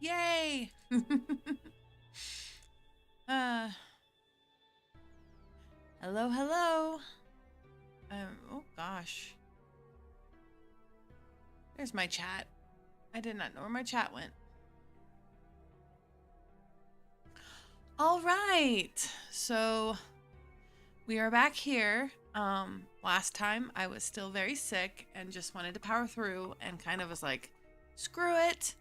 Yay! uh, hello, hello. Oh gosh. There's my chat. I did not know where my chat went. All right. So we are back here. Last time I was still very sick and just wanted to power through and kind of was like, screw it.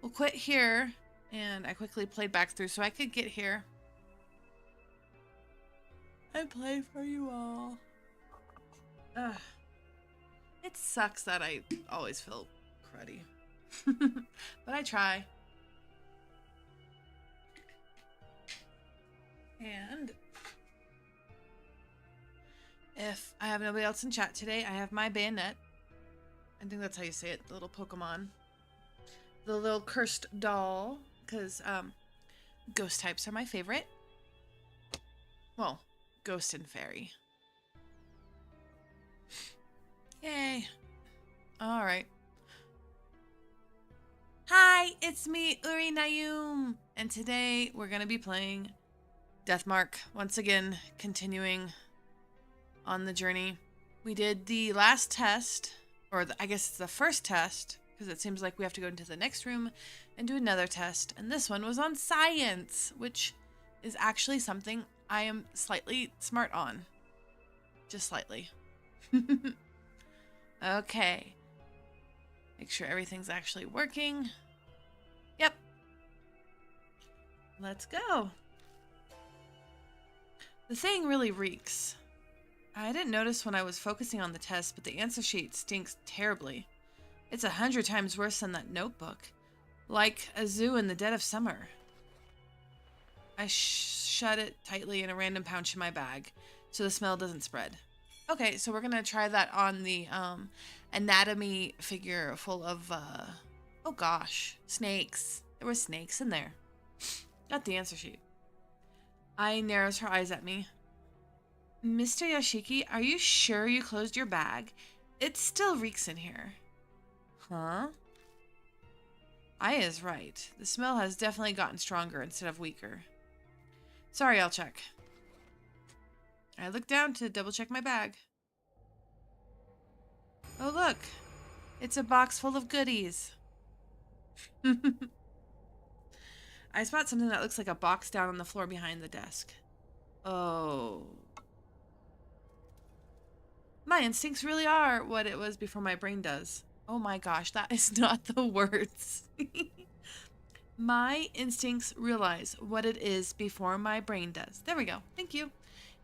We'll quit here. And I quickly played back through so I could get here. I play for you all. Ugh. It sucks that I always feel cruddy. But I try. And if I have nobody else in chat today, I have my bayonet. I think that's how you say it, the little Pokemon. The little cursed doll, because ghost types are my favorite. Well, ghost and fairy. Yay. All right. Hi, it's me, Uri Nayum, and today we're going to be playing Deathmark, once again, continuing on the journey. We did the last test, or I guess it's the first test, because it seems like we have to go into the next room and do another test, and this one was on science, which is actually something I am slightly smart on. Just slightly. Okay. Make sure everything's actually working. Yep. Let's go. The thing really reeks. I didn't notice when I was focusing on the test, but the answer sheet stinks terribly. It's 100 times worse than that notebook. Like a zoo in the dead of summer. I shut it tightly in a random pouch in my bag, so the smell doesn't spread. Okay, so we're gonna try that on the anatomy figure full of, oh gosh, snakes. There were snakes in there. Got the answer sheet. Ai narrows her eyes at me. Mr. Yoshiki, are you sure you closed your bag? It still reeks in here. Huh? Aya is right. The smell has definitely gotten stronger instead of weaker. Sorry, I'll check. I look down to double check my bag. Oh look, it's a box full of goodies. I spot something that looks like a box down on the floor behind the desk. Oh. My instincts really are what it was before my brain does. Oh my gosh, that is not the words. My instincts realize what it is before my brain does. There we go. Thank you.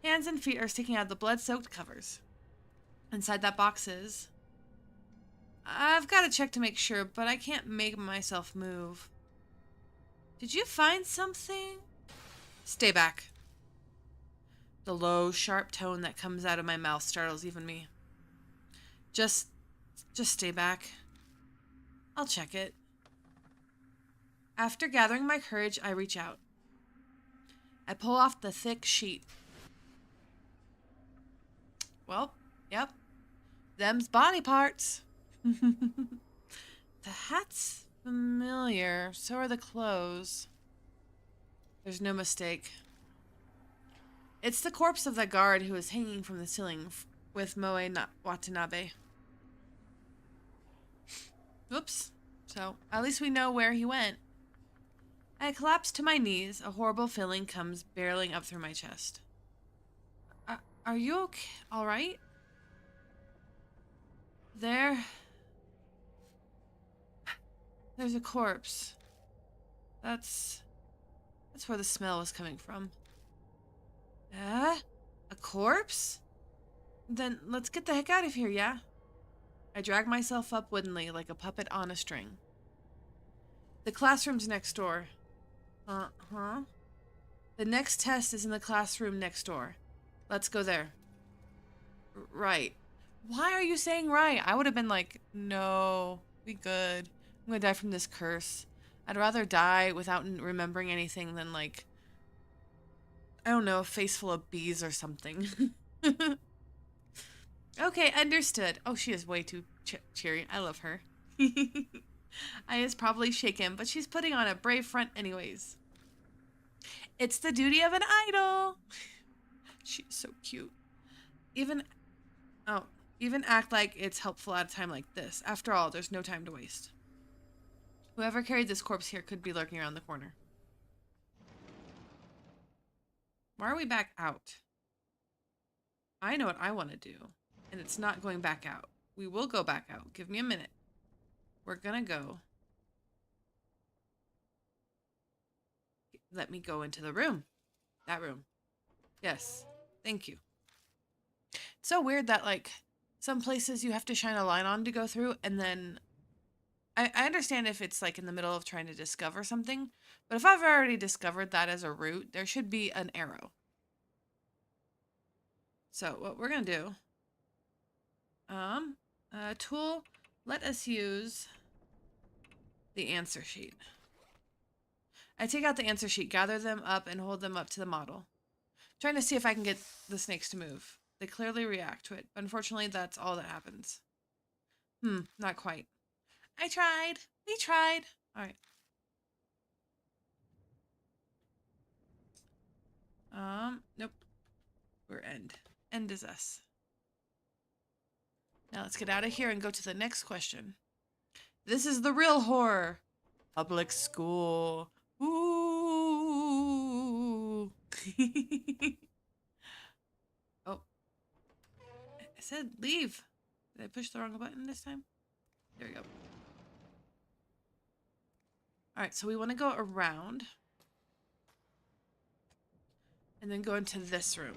Hands and feet are sticking out of the blood-soaked covers. Inside that box is... I've got to check to make sure, but I can't make myself move. Did you find something? Stay back. The low, sharp tone that comes out of my mouth startles even me. Just stay back. I'll check it. After gathering my courage, I reach out. I pull off the thick sheet. Well, yep. Them's body parts. The hat's familiar. So are the clothes. There's no mistake. It's the corpse of the guard who was hanging from the ceiling with Moe Watanabe. Oops. So, at least we know where he went. I collapse to my knees. A horrible feeling comes barreling up through my chest. Are you okay? All right? There's a corpse. That's where the smell was coming from. A corpse? Then let's get the heck out of here, yeah? I drag myself up woodenly like a puppet on a string. The classroom's next door. Uh-huh. The next test is in the classroom next door. Let's go there. Right. Why are you saying right? I would have been like, no, we good. I'm gonna die from this curse. I'd rather die without remembering anything than like, I don't know, a face full of bees or something. Okay, understood. Oh, she is way too cheery. I love her. Aya is probably shaken, but she's putting on a brave front anyways. It's the duty of an idol. She's so cute. Even act like it's helpful at a time like this. After all, there's no time to waste. Whoever carried this corpse here could be lurking around the corner. Why are we back out? I know what I want to do, and it's not going back out. We will go back out. Give me a minute. We're gonna go. Let me go into the room. That room. Yes. Thank you. It's so weird that, like, some places you have to shine a light on to go through, and then I understand if it's like in the middle of trying to discover something, but if I've already discovered that as a route, there should be an arrow. So what we're gonna do, tool, let us use the answer sheet. I take out the answer sheet, gather them up, and hold them up to the model. Trying to see if I can get the snakes to move. They clearly react to it, but unfortunately that's all that happens. Not quite. I tried. We tried. All right. Nope. We're end. End is us. Now let's get out of here and go to the next question. This is the real horror. Public school. Ooh. Oh. I said leave. Did I push the wrong button this time? There we go. Alright, so we want to go around. And then go into this room.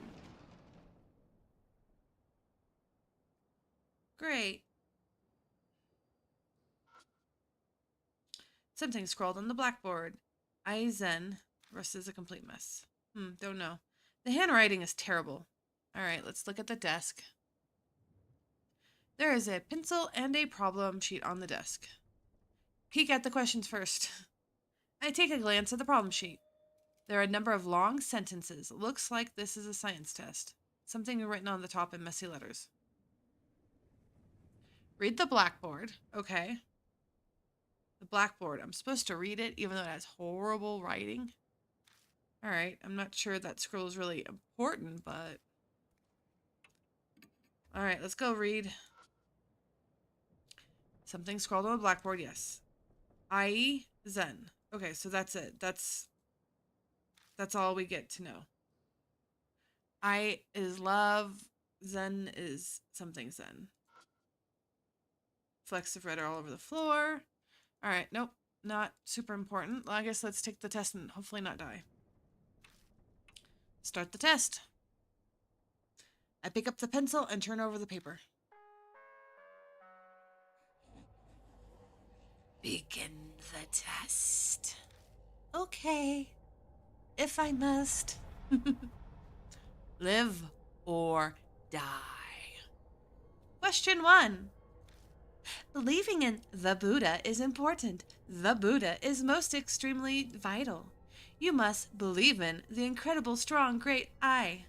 Great. Something scrawled on the blackboard. Aizen versus a complete mess. Don't know. The handwriting is terrible. Alright, let's look at the desk. There is a pencil and a problem sheet on the desk. Peek at the questions first. I take a glance at the problem sheet. There are a number of long sentences. Looks like this is a science test. Something written on the top in messy letters. Read the blackboard. Okay. The blackboard. I'm supposed to read it even though it has horrible writing. Alright, I'm not sure that scroll is really important, but... Alright, let's go read. Something scrawled on the blackboard, yes. Aizen. Okay, so that's it. That's all we get to know. I is love. Zen is something zen. Flecks of red are all over the floor. Alright, nope. Not super important. Well, I guess let's take the test and hopefully not die. Start the test. I pick up the pencil and turn over the paper. Begin the test. Okay. If I must. Live or die. Question 1. Believing in the Buddha is important. The Buddha is most extremely vital. You must believe in the incredible, strong, great I.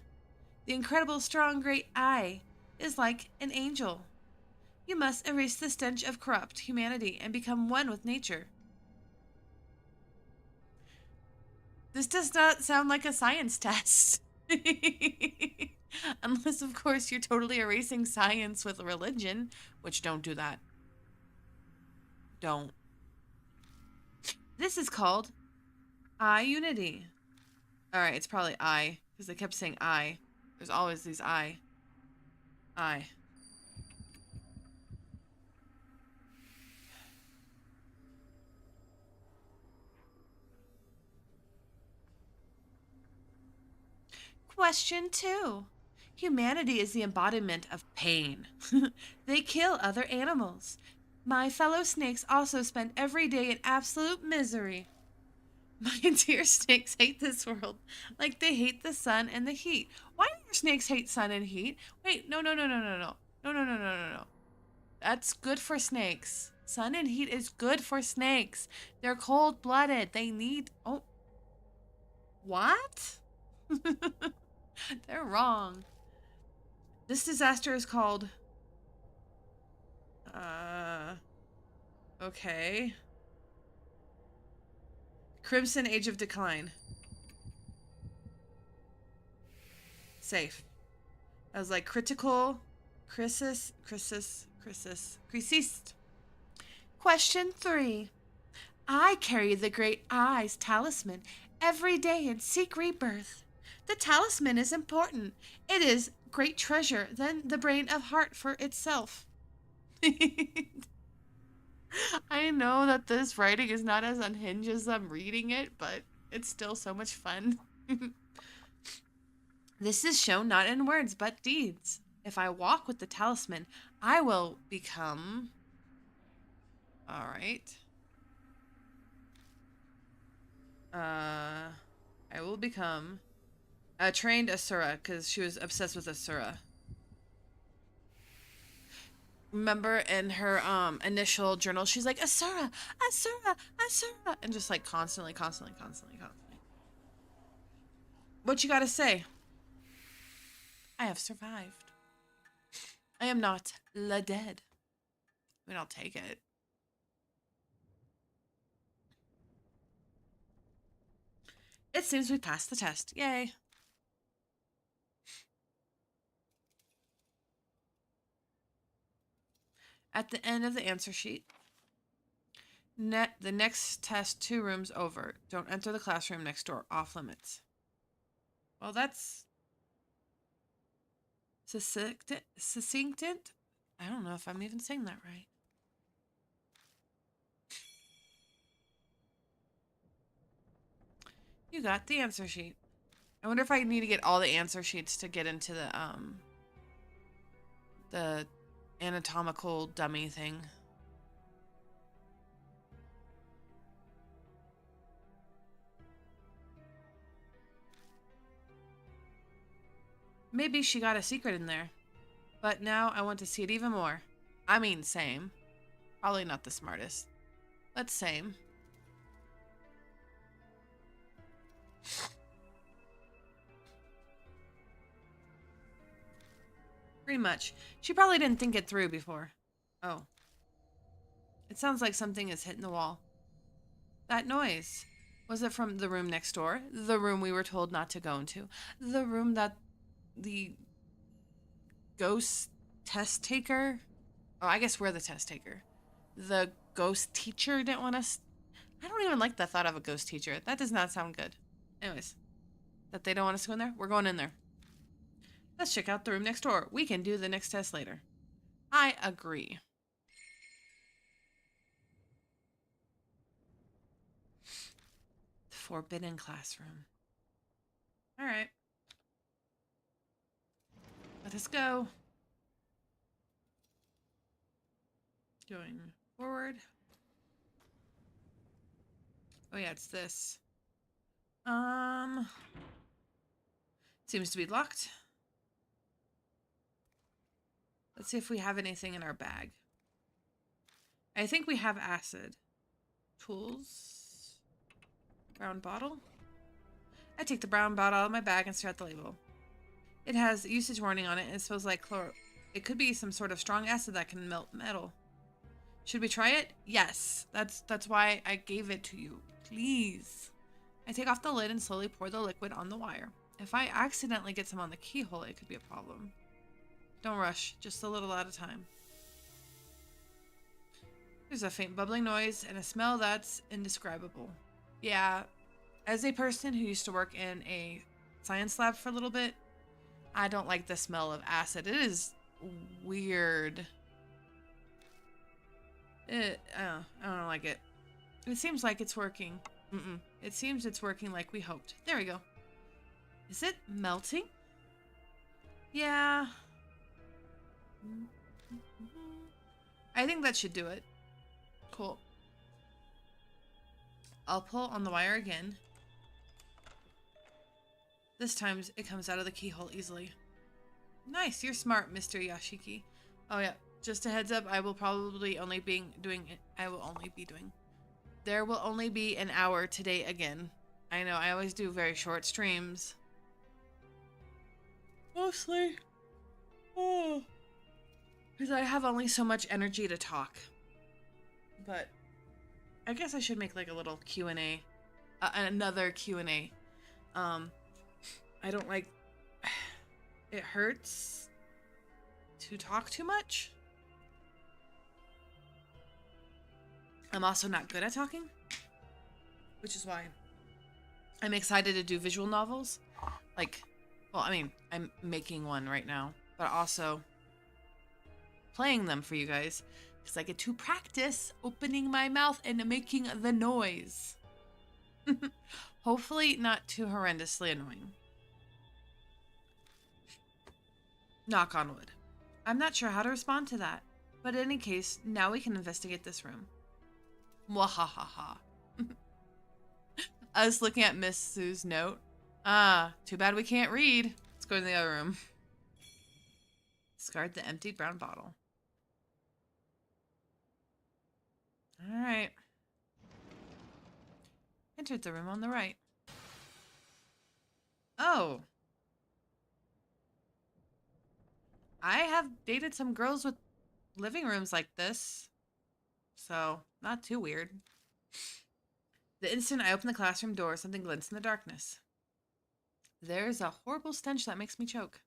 The incredible, strong, great I is like an angel. You must erase the stench of corrupt humanity and become one with nature. This does not sound like a science test. Unless, of course, you're totally erasing science with religion, which don't do that. Don't. This is called I unity. Alright, it's probably I, because they kept saying I. There's always these I. Question 2. Humanity is the embodiment of pain. They kill other animals. My fellow snakes also spend every day in absolute misery. My dear snakes hate this world like they hate the sun and the heat. Why do your snakes hate sun and heat? Wait, no. No. That's good for snakes. Sun and heat is good for snakes. They're cold-blooded. They need... Oh. What? They're wrong. This disaster is called... Okay. Crimson Age of Decline. Safe. I was like critical. Crisis. Question 3. I carry the Great Eyes talisman every day and seek rebirth. The talisman is important. It is great treasure than the brain of heart for itself. I know that this writing is not as unhinged as I'm reading it, but it's still so much fun. This is shown not in words, but deeds. If I walk with the talisman, I will become... Alright. I will become a trained Asura, because she was obsessed with Asura. Remember in her initial journal, she's like, Asura, Asura, Asura, and just like constantly. What you gotta say? I have survived. I am not la dead. I mean, I'll take it. It seems we passed the test. Yay. At the end of the answer sheet, the next test 2 rooms over. Don't enter the classroom next door. Off limits. Well, that's succinct. I don't know if I'm even saying that right. You got the answer sheet. I wonder if I need to get all the answer sheets to get into the anatomical dummy thing. Maybe she got a secret in there. But now I want to see it even more. I mean, same. Probably not the smartest, but same. Pretty much. She probably didn't think it through before. Oh. It sounds like something is hitting the wall. That noise. Was it from the room next door? The room we were told not to go into? The room that the ghost test taker? Oh, I guess we're the test taker. The ghost teacher didn't want us... I don't even like the thought of a ghost teacher. That does not sound good. Anyways. That they don't want us to go in there? We're going in there. Let's check out the room next door. We can do the next test later. I agree. The forbidden classroom. Alright. Let us go. Going forward. Oh yeah, it's this. Seems to be locked. Let's see if we have anything in our bag. I think we have acid. Tools. Brown bottle. I take the brown bottle out of my bag and stare at the label. It has usage warning on it and it smells like chloro. It could be some sort of strong acid that can melt metal. Should we try it? Yes. That's why I gave it to you. Please. I take off the lid and slowly pour the liquid on the wire. If I accidentally get some on the keyhole, it could be a problem. Don't rush, just a little at a time. There's a faint bubbling noise and a smell that's indescribable. Yeah, as a person who used to work in a science lab for a little bit, I don't like the smell of acid. It is weird. I don't like it. It seems like it's working. It seems it's working like we hoped. There we go. Is it melting? Yeah. I think that should do it. Cool. I'll pull on the wire again. This time it comes out of the keyhole easily. Nice, you're smart, Mr. Yashiki. Oh yeah, just a heads up, I will probably only be doing... There will only be an hour today again. I know, I always do very short streams. Mostly. Oh. Because I have only so much energy to talk. but I guess I should make like a little Q&A, another Q&A. I don't like, it hurts to talk too much. I'm also not good at talking, which is why I'm excited to do visual novels. Like, well, I mean, I'm making one right now, but also playing them for you guys because I get to practice opening my mouth and making the noise. Hopefully not too horrendously annoying. Knock on wood. I'm not sure how to respond to that, but in any case, now we can investigate this room. Mwahahaha. I was looking at Miss Sue's note. Ah, too bad we can't read. Let's go to the other room. Discard the emptied brown bottle. Alright. Entered the room on the right. Oh. I have dated some girls with living rooms like this. So, not too weird. The instant I open the classroom door, something glints in the darkness. There's a horrible stench that makes me choke.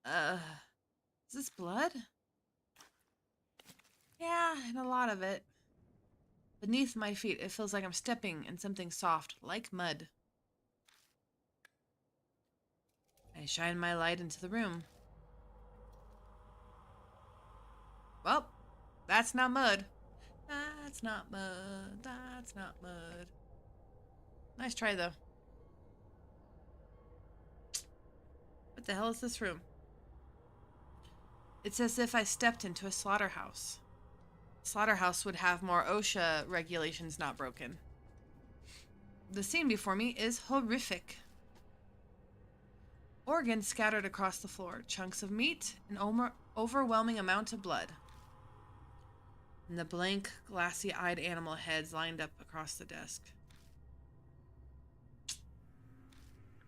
Is this blood? Yeah, and a lot of it. Beneath my feet, it feels like I'm stepping in something soft, like mud. I shine my light into the room. Well, that's not mud. That's not mud. That's not mud. Nice try, though. What the hell is this room? It's as if I stepped into a slaughterhouse. Slaughterhouse would have more OSHA regulations not broken. The scene before me is horrific. Organs scattered across the floor, chunks of meat, an overwhelming amount of blood. And the blank, glassy-eyed animal heads lined up across the desk.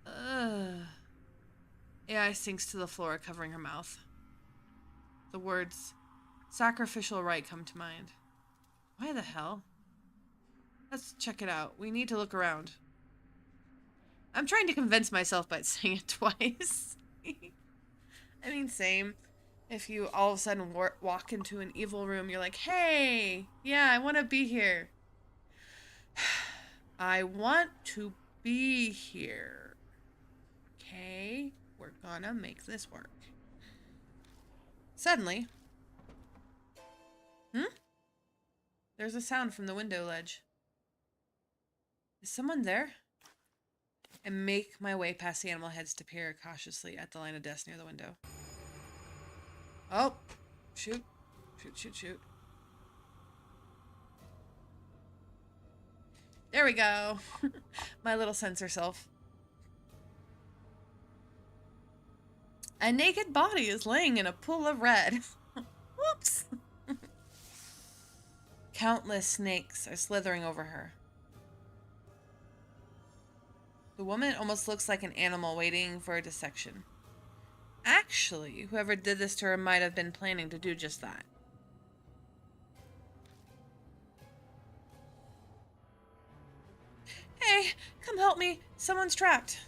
Ugh. AI sinks to the floor, covering her mouth. The words, sacrificial rite, come to mind. Why the hell? Let's check it out. We need to look around. I'm trying to convince myself by saying it twice. I mean, same. If you all of a sudden walk into an evil room, you're like, hey, yeah, I want to be here. I want to be here. Okay, we're gonna make this work. Suddenly, there's a sound from the window ledge. Is someone there? I make my way past the animal heads to peer cautiously at the line of desks near the window. Oh, shoot. Shoot, shoot, shoot. There we go. My little sensor self. A naked body is laying in a pool of red. Whoops. Countless snakes are slithering over her. The woman almost looks like an animal waiting for a dissection. Actually, whoever did this to her might have been planning to do just that. Hey, come help me. Someone's trapped.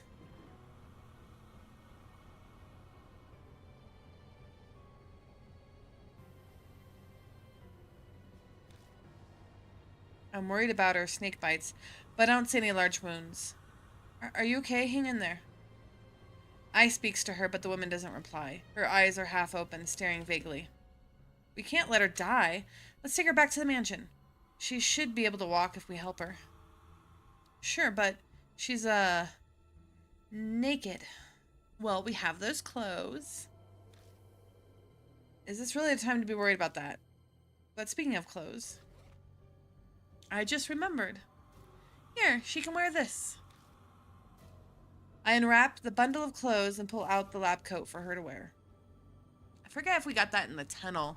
I'm worried about her snake bites, but I don't see any large wounds. Are you okay? Hang in there. I speaks to her, but the woman doesn't reply. Her eyes are half open, staring vaguely. We can't let her die. Let's take her back to the mansion. She should be able to walk if we help her. Sure, but she's, naked. Well, we have those clothes. Is this really the time to be worried about that? But speaking of clothes, I just remembered. Here, she can wear this. I unwrap the bundle of clothes and pull out the lab coat for her to wear. I forget if we got that in the tunnel.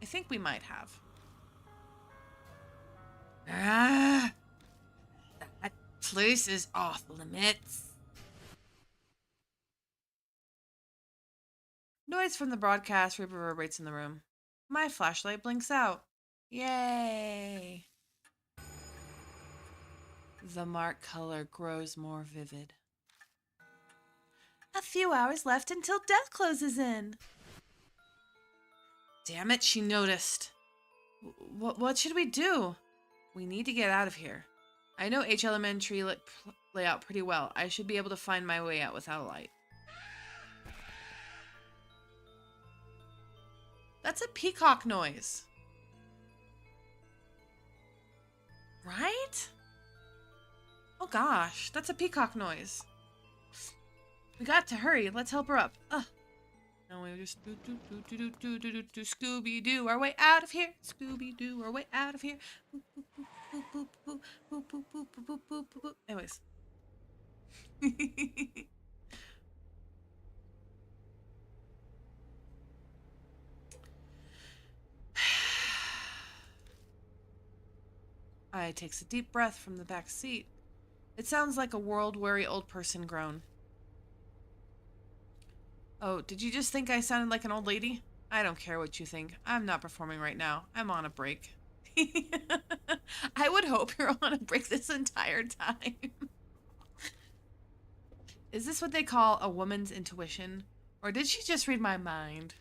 I think we might have. Ah, that place is off limits. Noise from the broadcast reverberates in the room. My flashlight blinks out. Yay! The mark color grows more vivid. A few hours left until death closes in. Damn it, she noticed. What should we do? We need to get out of here. I know H Elementary layout pretty well. I should be able to find my way out without a light. That's a peacock noise. Right? Oh gosh, that's a peacock noise. We got to hurry. Let's help her up. Now we just do Scooby Doo our way out of here. Scooby Doo our way out of here. Anyways. I takes a deep breath from the back seat. It sounds like a world-weary old person groan. Oh, did you just think I sounded like an old lady? I don't care what you think. I'm not performing right now. I'm on a break. I would hope you're on a break this entire time. Is this what they call a woman's intuition? Or did she just read my mind?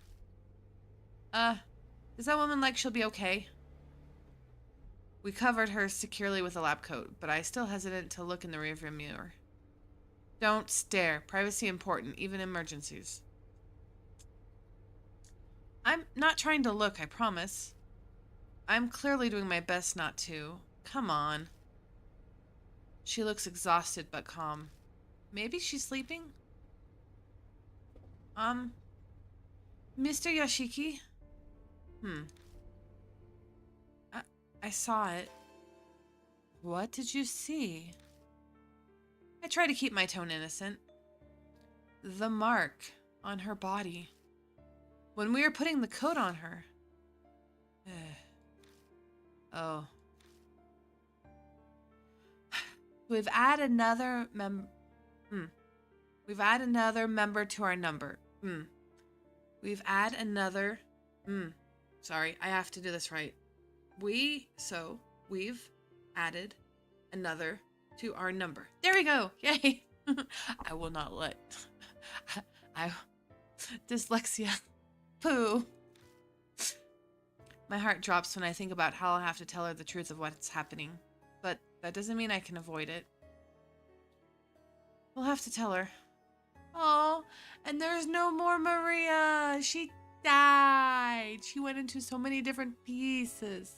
Does that woman like she'll be okay? We covered her securely with a lab coat, but I still hesitant to look in the rearview mirror. Don't stare. Privacy important, even emergencies. I'm not trying to look, I promise. I'm clearly doing my best not to. Come on. She looks exhausted but calm. Maybe she's sleeping? Mr. Yoshiki? I saw it. What did you see? I try to keep my tone innocent. The mark on her body. When we were putting the coat on her. Oh. We've added another We've added another member to our number. We've added another. Sorry, I have to do this right. We've added another to our number. There we go. Yay. I will not let. Dyslexia. Pooh. My heart drops when I think about how I'll have to tell her the truth of what's happening. But that doesn't mean I can avoid it. We'll have to tell her. Oh, and there's no more Maria. She died. She went into so many different pieces.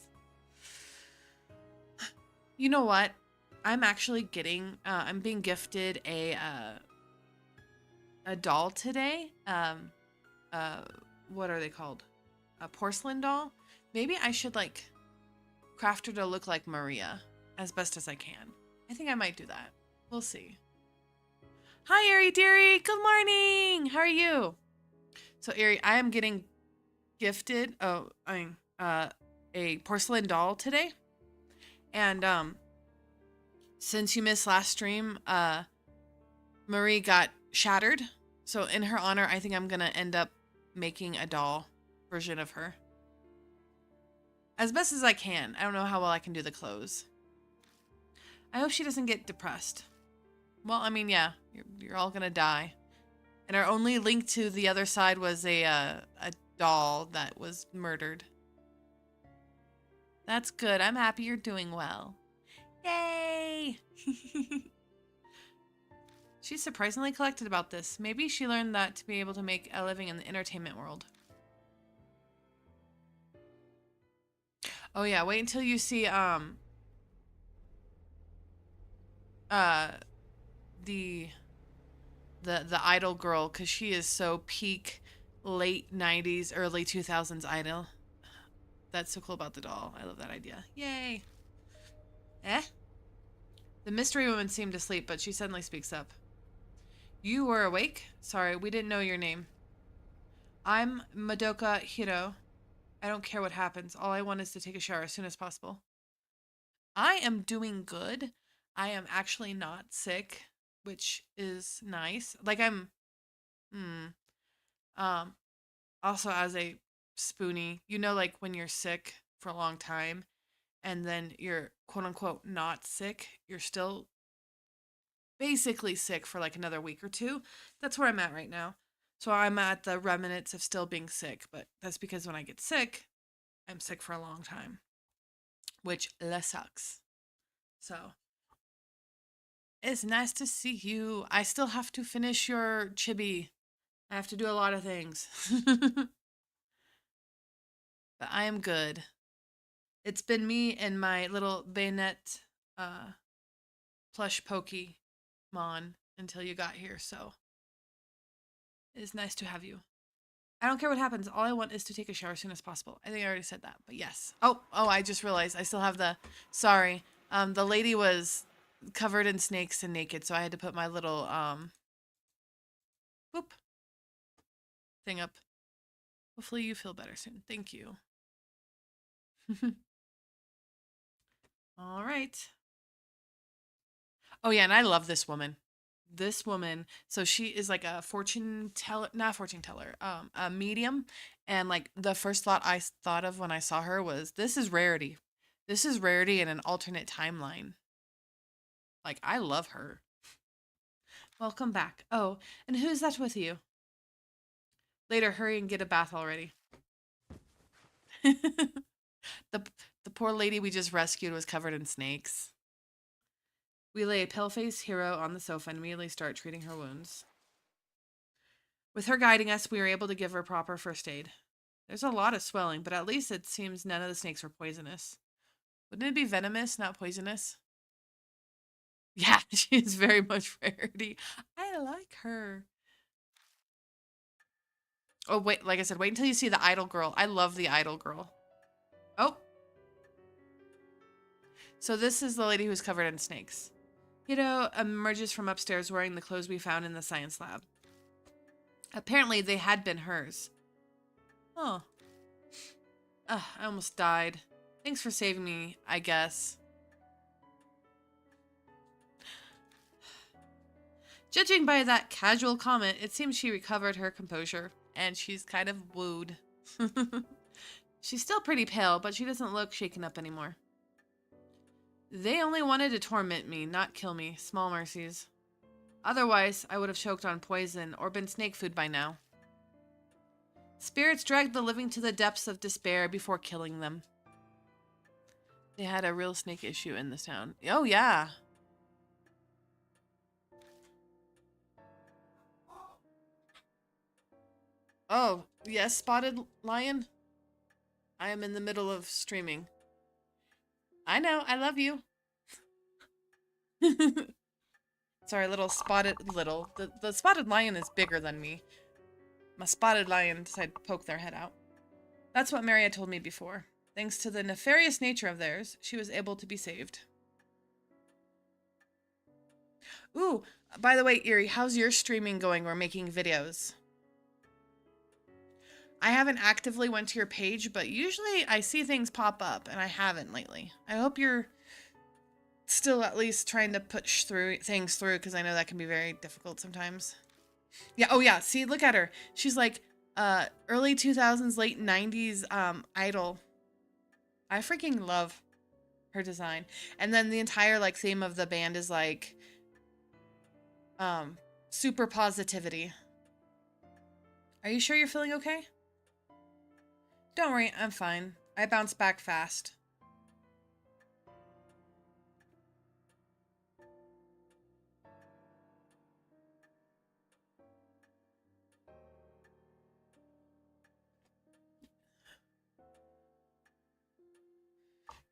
You know what? I'm actually getting, I'm being gifted a doll today. What are they called? A porcelain doll? Maybe I should, like, craft her to look like Maria as best as I can. I think I might do that. We'll see. Hi, Ari dearie. Good morning. How are you? So, Ari, I am getting gifted a porcelain doll today. And since you missed last stream, Marie got shattered. So in her honor, I think I'm going to end up making a doll version of her. As best as I can. I don't know how well I can do the clothes. I hope she doesn't get depressed. Well, I mean, yeah, you're all going to die. And our only link to the other side was a doll that was murdered. That's good. I'm happy you're doing well. Yay! She's surprisingly collected about this. Maybe she learned that to be able to make a living in the entertainment world. Oh yeah, wait until you see the idol girl, because she is so peak late 90s, early 2000s idol. That's so cool about the doll. I love that idea. Yay. The mystery woman seemed asleep, but she suddenly speaks up. You were awake? Sorry, we didn't know your name. I'm Madoka Hiro. I don't care what happens. All I want is to take a shower as soon as possible. I am doing good. I am actually not sick, which is nice. Like, I'm also, as a spoony. You know, like when you're sick for a long time and then you're quote unquote not sick, you're still basically sick for like another week or two. That's where I'm at right now. So I'm at the remnants of still being sick, but that's because when I get sick, I'm sick for a long time, which sucks. So it's nice to see you. I still have to finish your chibi. I have to do a lot of things. But I am good. It's been me and my little Bayonet plush Pokemon until you got here, so it is nice to have you. I don't care what happens. All I want is to take a shower as soon as possible. I think I already said that, but yes. Oh, I just realized I still have the, sorry. The lady was covered in snakes and naked, so I had to put my little, whoop, thing up. Hopefully you feel better soon. Thank you. All right. Oh yeah, and I love this woman. This woman, so she is like a fortune teller, not fortune teller, a medium. And like the first thought I thought of when I saw her was, this is Rarity. This is Rarity in an alternate timeline. Like, I love her. Welcome back. Oh, and who's that with you? Later, hurry and get a bath already. The poor lady we just rescued was covered in snakes. We lay a pale-faced hero on the sofa and immediately start treating her wounds. With her guiding us, we were able to give her proper first aid. There's a lot of swelling, but at least it seems none of the snakes were poisonous. Wouldn't it be venomous, not poisonous? Yeah, she is very much Rarity. I like her. Oh, wait, like I said, wait until you see the idol girl. I love the idol girl. Oh. So this is the lady who's covered in snakes. Hiro emerges from upstairs wearing the clothes we found in the science lab. Apparently, they had been hers. Oh. Ugh, I almost died. Thanks for saving me, I guess. Judging by that casual comment, it seems she recovered her composure, and she's kind of wooed. She's still pretty pale, but she doesn't look shaken up anymore. They only wanted to torment me, not kill me. Small mercies. Otherwise, I would have choked on poison or been snake food by now. Spirits dragged the living to the depths of despair before killing them. They had a real snake issue in this town. Oh, yeah. Oh, yes, Spotted Lion? I am in the middle of streaming. I know, I love you. Sorry, little. The Spotted Lion is bigger than me. My Spotted Lion decided to poke their head out. That's what Maria told me before. Thanks to the nefarious nature of theirs, she was able to be saved. Ooh, by the way, Eerie, how's your streaming going or making videos? I haven't actively went to your page, but usually I see things pop up, and I haven't lately. I hope you're still at least trying to push things through, because I know that can be very difficult sometimes. Yeah, oh yeah, see, look at her. She's like early 2000s, late 90s idol. I freaking love her design. And then the entire like theme of the band is like super positivity. Are you sure you're feeling okay? Don't worry, I'm fine. I bounce back fast.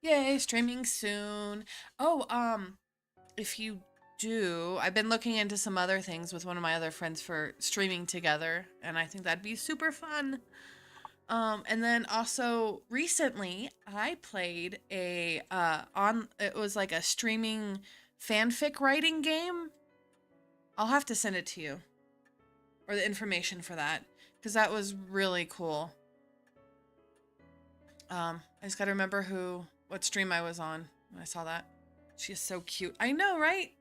Yay, streaming soon. Oh, if you do, I've been looking into some other things with one of my other friends for streaming together, and I think that'd be super fun. And then also recently I played a it was like a streaming fanfic writing game. I'll have to send it to you, or the information for that, because that was really cool. I just gotta remember what stream I was on when I saw that. She is so cute. I know, right?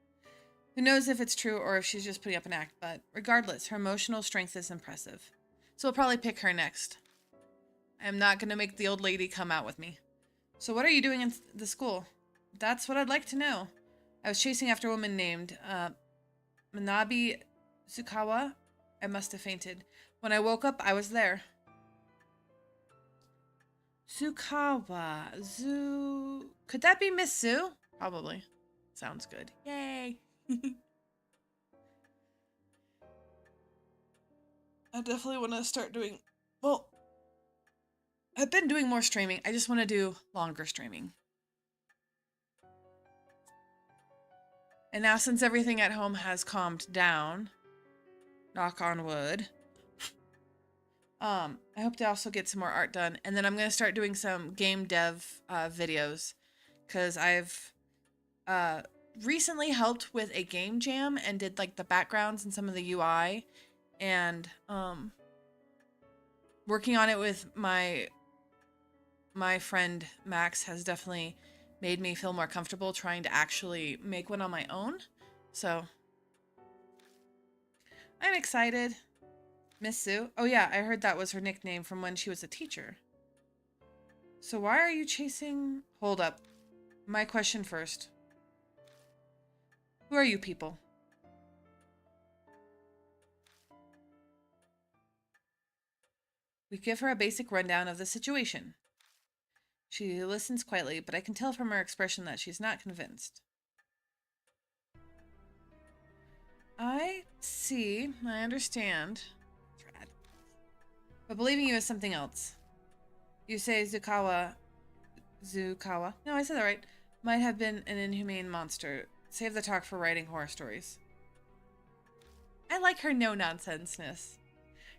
Who knows if it's true or if she's just putting up an act, but regardless, her emotional strength is impressive. So we'll probably pick her next. I'm not going to make the old lady come out with me. So what are you doing in the school? That's what I'd like to know. I was chasing after a woman named Manabi Tsukawa. I must have fainted. When I woke up, I was there. Tsukawa. Could that be Miss Sue? Probably. Sounds good. Yay. I definitely want to start doing... Well, I've been doing more streaming. I just want to do longer streaming. And now since everything at home has calmed down, knock on wood, I hope to also get some more art done. And then I'm going to start doing some game dev videos, because I've recently helped with a game jam and did like the backgrounds and some of the UI, and working on it with my friend Max has definitely made me feel more comfortable trying to actually make one on my own. So I'm excited. Miss Sue. Oh yeah, I heard that was her nickname from when she was a teacher. So why are you chasing... Hold up. My question first. Who are you people? We give her a basic rundown of the situation. She listens quietly, but I can tell from her expression that she's not convinced. I see. I understand. But believing you is something else. You say Zukawa... No, I said that right. Might have been an inhumane monster. Save the talk for writing horror stories. I like her no-nonsenseness.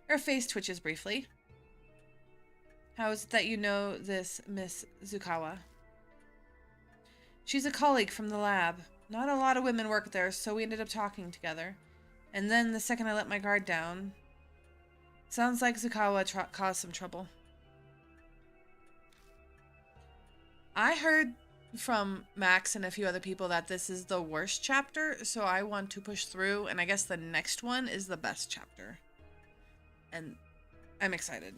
Her face twitches briefly. How is it that you know this Miss Zukawa? She's a colleague from the lab. Not a lot of women work there, so we ended up talking together. And then the second I let my guard down... Sounds like Zukawa caused some trouble. I heard from Max and a few other people that this is the worst chapter, so I want to push through, and I guess the next one is the best chapter. And I'm excited.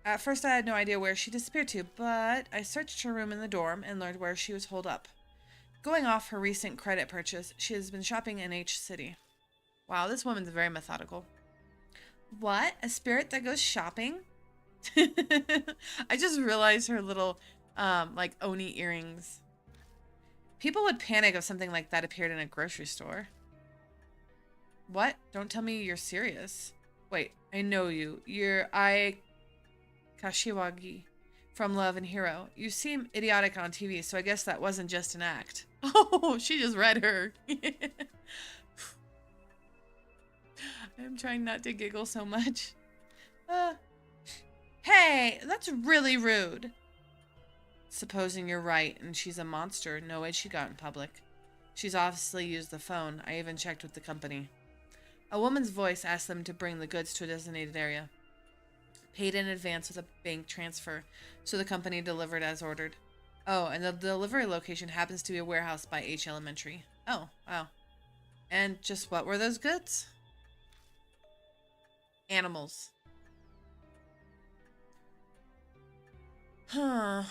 At first I had no idea where she disappeared to, but I searched her room in the dorm and learned where she was holed up. Going off her recent credit purchase, she has been shopping in H City. Wow, this woman's very methodical. What? A spirit that goes shopping? I just realized her little, like, Oni earrings. People would panic if something like that appeared in a grocery store. What? Don't tell me you're serious. Wait, I know you. You're Kashiwagi from Love and Hero. You seem idiotic on TV, so I guess that wasn't just an act. Oh, she just read her. I'm trying not to giggle so much. Hey, that's really rude. Supposing you're right and she's a monster, no way she got in public. She's obviously used the phone. I even checked with the company. A woman's voice asked them to bring the goods to a designated area. Paid in advance with a bank transfer, so the company delivered as ordered. Oh, and the delivery location happens to be a warehouse by H Elementary. Oh, wow. And just what were those goods? Animals. Huh.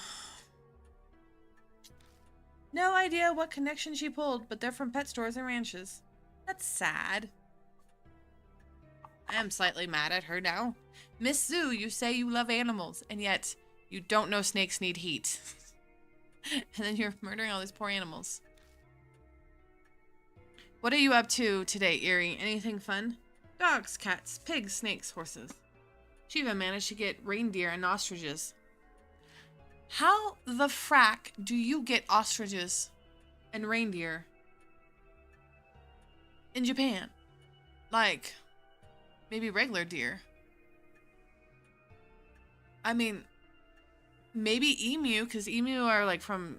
No idea what connection she pulled, but they're from pet stores and ranches. That's sad. I am slightly mad at her now. Miss Sue, you say you love animals, and yet you don't know snakes need heat. And then you're murdering all these poor animals. What are you up to today, Eerie? Anything fun? Dogs, cats, pigs, snakes, horses. She even managed to get reindeer and ostriches. How the frack do you get ostriches and reindeer in Japan? Like, maybe regular deer. I mean, maybe emu, because emu are like from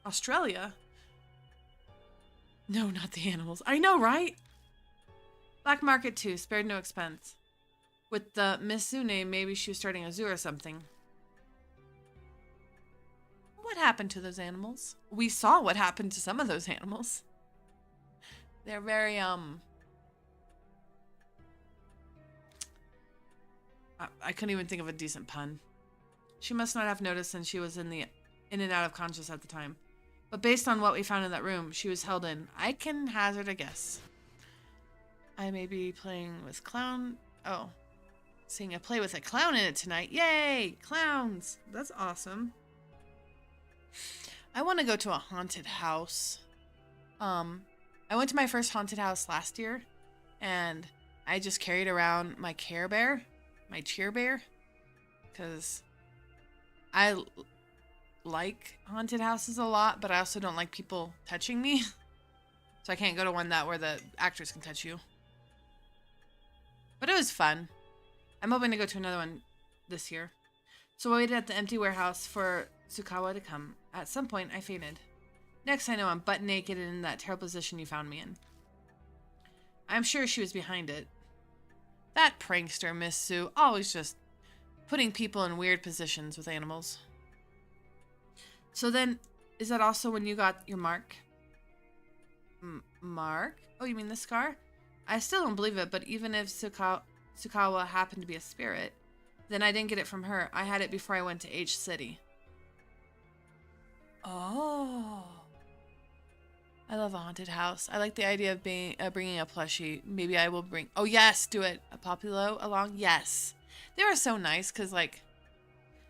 Australia. No, not the animals. I know, right? Black market too, spared no expense. With the Miss Sue name, maybe she was starting a zoo or something. What happened to those animals? We saw what happened to some of those animals. They're very, I couldn't even think of a decent pun. She must not have noticed since she was in and out of conscious at the time. But based on what we found in that room, she was held in. I can hazard a guess. I may be playing with clown. Oh, seeing a play with a clown in it tonight. Yay! Clowns! That's awesome. I want to go to a haunted house. I went to my first haunted house last year, and I just carried around my Care Bear, my Cheer Bear, because I like haunted houses a lot, but I also don't like people touching me. So I can't go to one where the actors can touch you. But it was fun. I'm hoping to go to another one this year. So I waited at the empty warehouse for Tsukawa to come. At some point, I fainted. Next I know, I'm butt naked and in that terrible position you found me in. I'm sure she was behind it. That prankster, Miss Sue, always just putting people in weird positions with animals. So then, is that also when you got your mark? Mark? Oh, you mean the scar? I still don't believe it, but even if Tsukawa happened to be a spirit, then I didn't get it from her. I had it before I went to H City. Oh. I love a haunted house. I like the idea of bringing a plushie. Maybe I will bring... Oh, yes, do it. A Populo along? Yes. They were so nice because, like,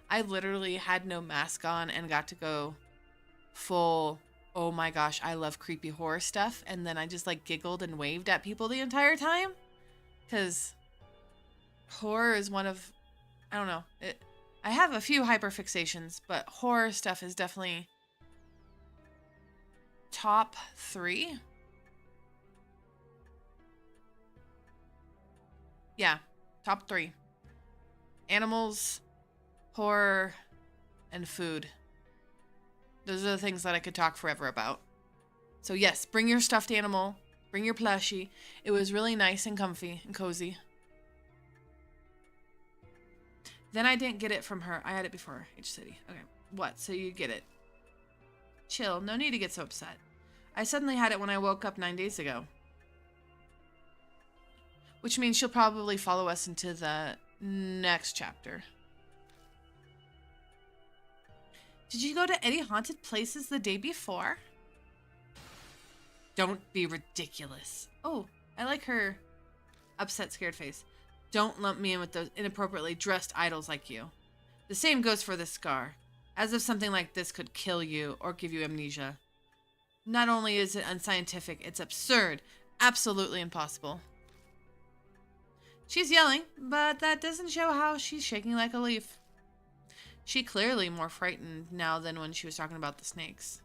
I literally had no mask on and got to go full, oh my gosh, I love creepy horror stuff. And then I just, like, giggled and waved at people the entire time. Because horror is one of... I don't know. I have a few hyperfixations, but horror stuff is definitely... top 3? Yeah, top 3. Animals, horror, and food. Those are the things that I could talk forever about. So yes, bring your stuffed animal, bring your plushie. It was really nice and comfy and cozy. Then I didn't get it from her. I had it before H City. Okay, what? So you get it. Chill, no need to get so upset. I suddenly had it when I woke up 9 days ago. Which means she'll probably follow us into the next chapter. Did you go to any haunted places the day before? Don't be ridiculous. Oh, I like her upset, scared face. Don't lump me in with those inappropriately dressed idols like you. The same goes for this scar. As if something like this could kill you or give you amnesia. Not only is it unscientific, it's absurd. Absolutely impossible. She's yelling, but that doesn't show how she's shaking like a leaf. She clearly more frightened now than when she was talking about the snakes.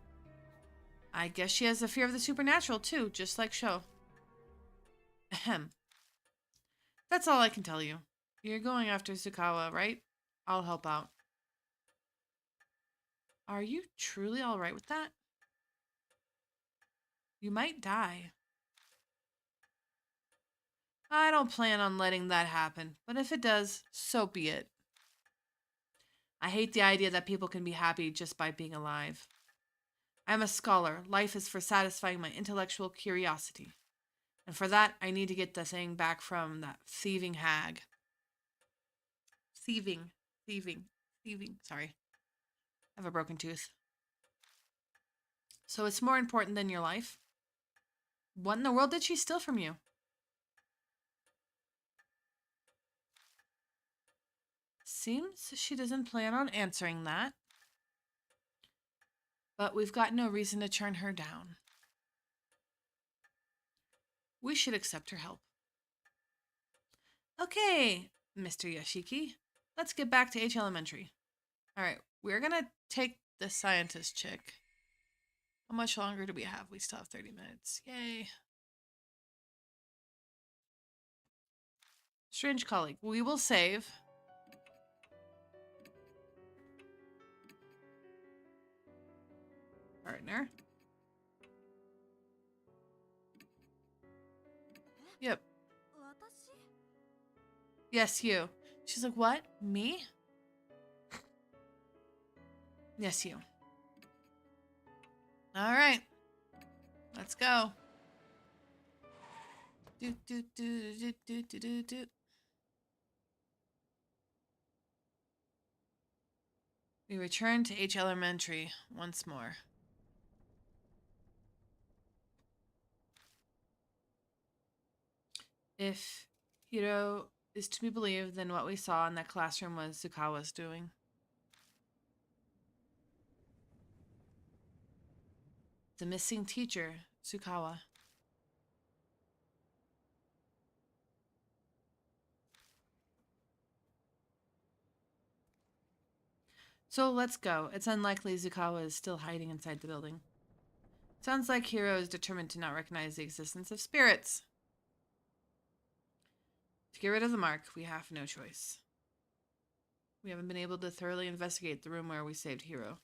I guess she has a fear of the supernatural too, just like Sho. Ahem. That's all I can tell you. You're going after Tsukawa, right? I'll help out. Are you truly alright with that? You might die. I don't plan on letting that happen, but if it does, so be it. I hate the idea that people can be happy just by being alive. I'm a scholar. Life is for satisfying my intellectual curiosity. And for that, I need to get the thing back from that thieving hag. Thieving. Sorry. I have a broken tooth. So it's more important than your life? What in the world did she steal from you? Seems she doesn't plan on answering that. But we've got no reason to turn her down. We should accept her help. Okay, Mr. Yoshiki. Let's get back to H Elementary. Alright, we're gonna take the scientist chick. How much longer do we have? We still have 30 minutes. Yay. Strange colleague. We will save. Partner. Yep. Yes, you. She's like, what? Me? Yes, you. All right. Let's go. Do, do, do, do, do, do, do, do. We return to H Elementary once more. If Hiro is to be believed, then what we saw in that classroom was Tsukawa's doing. The missing teacher, Tsukawa. So let's go. It's unlikely Tsukawa is still hiding inside the building. Sounds like Hiro is determined to not recognize the existence of spirits. To get rid of the mark, we have no choice. We haven't been able to thoroughly investigate the room where we saved Hiro.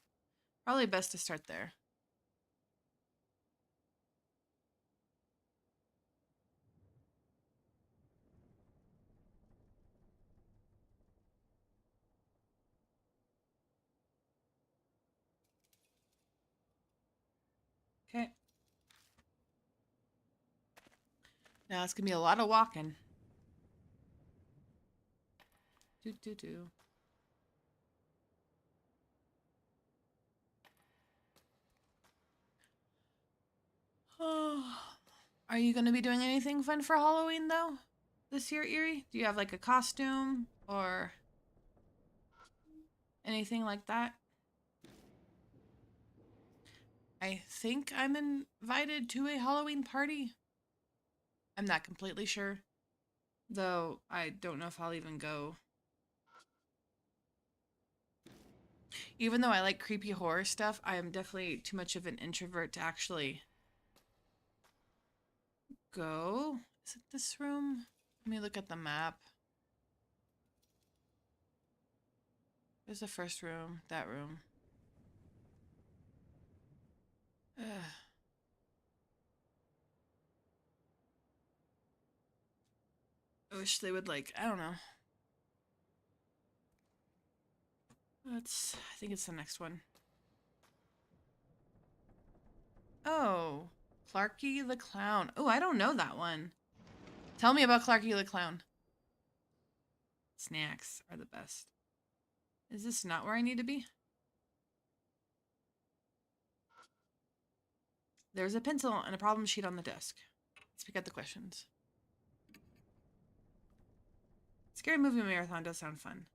Probably best to start there. Okay. Now it's gonna be a lot of walking. Do. Oh. Are you gonna be doing anything fun for Halloween though? This year, Erie? Do you have like a costume or anything like that? I think I'm invited to a Halloween party. I'm not completely sure, though I don't know if I'll even go. Even though I like creepy horror stuff, I am definitely too much of an introvert to actually go. Is it this room? Let me look at the map. There's the first room, that room. Ugh. I wish they would like, I don't know. I think it's the next one. Oh, Clarky the Clown. Oh, I don't know that one. Tell me about Clarky the Clown. Snacks are the best. Is this not where I need to be? There's a pencil and a problem sheet on the desk. Let's pick out the questions. Scary movie marathon does sound fun.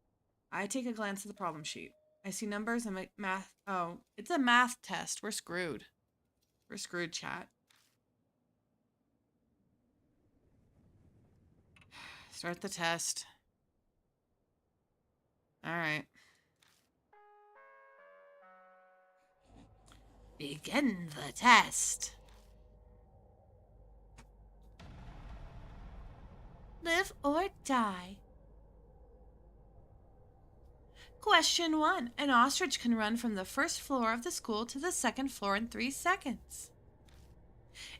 I take a glance at the problem sheet. I see numbers and math. Oh, it's a math test. We're screwed. We're screwed, chat. Start the test. All right. Begin the test. Live or die. Question 1. An ostrich can run from the first floor of the school to the second floor in 3 seconds.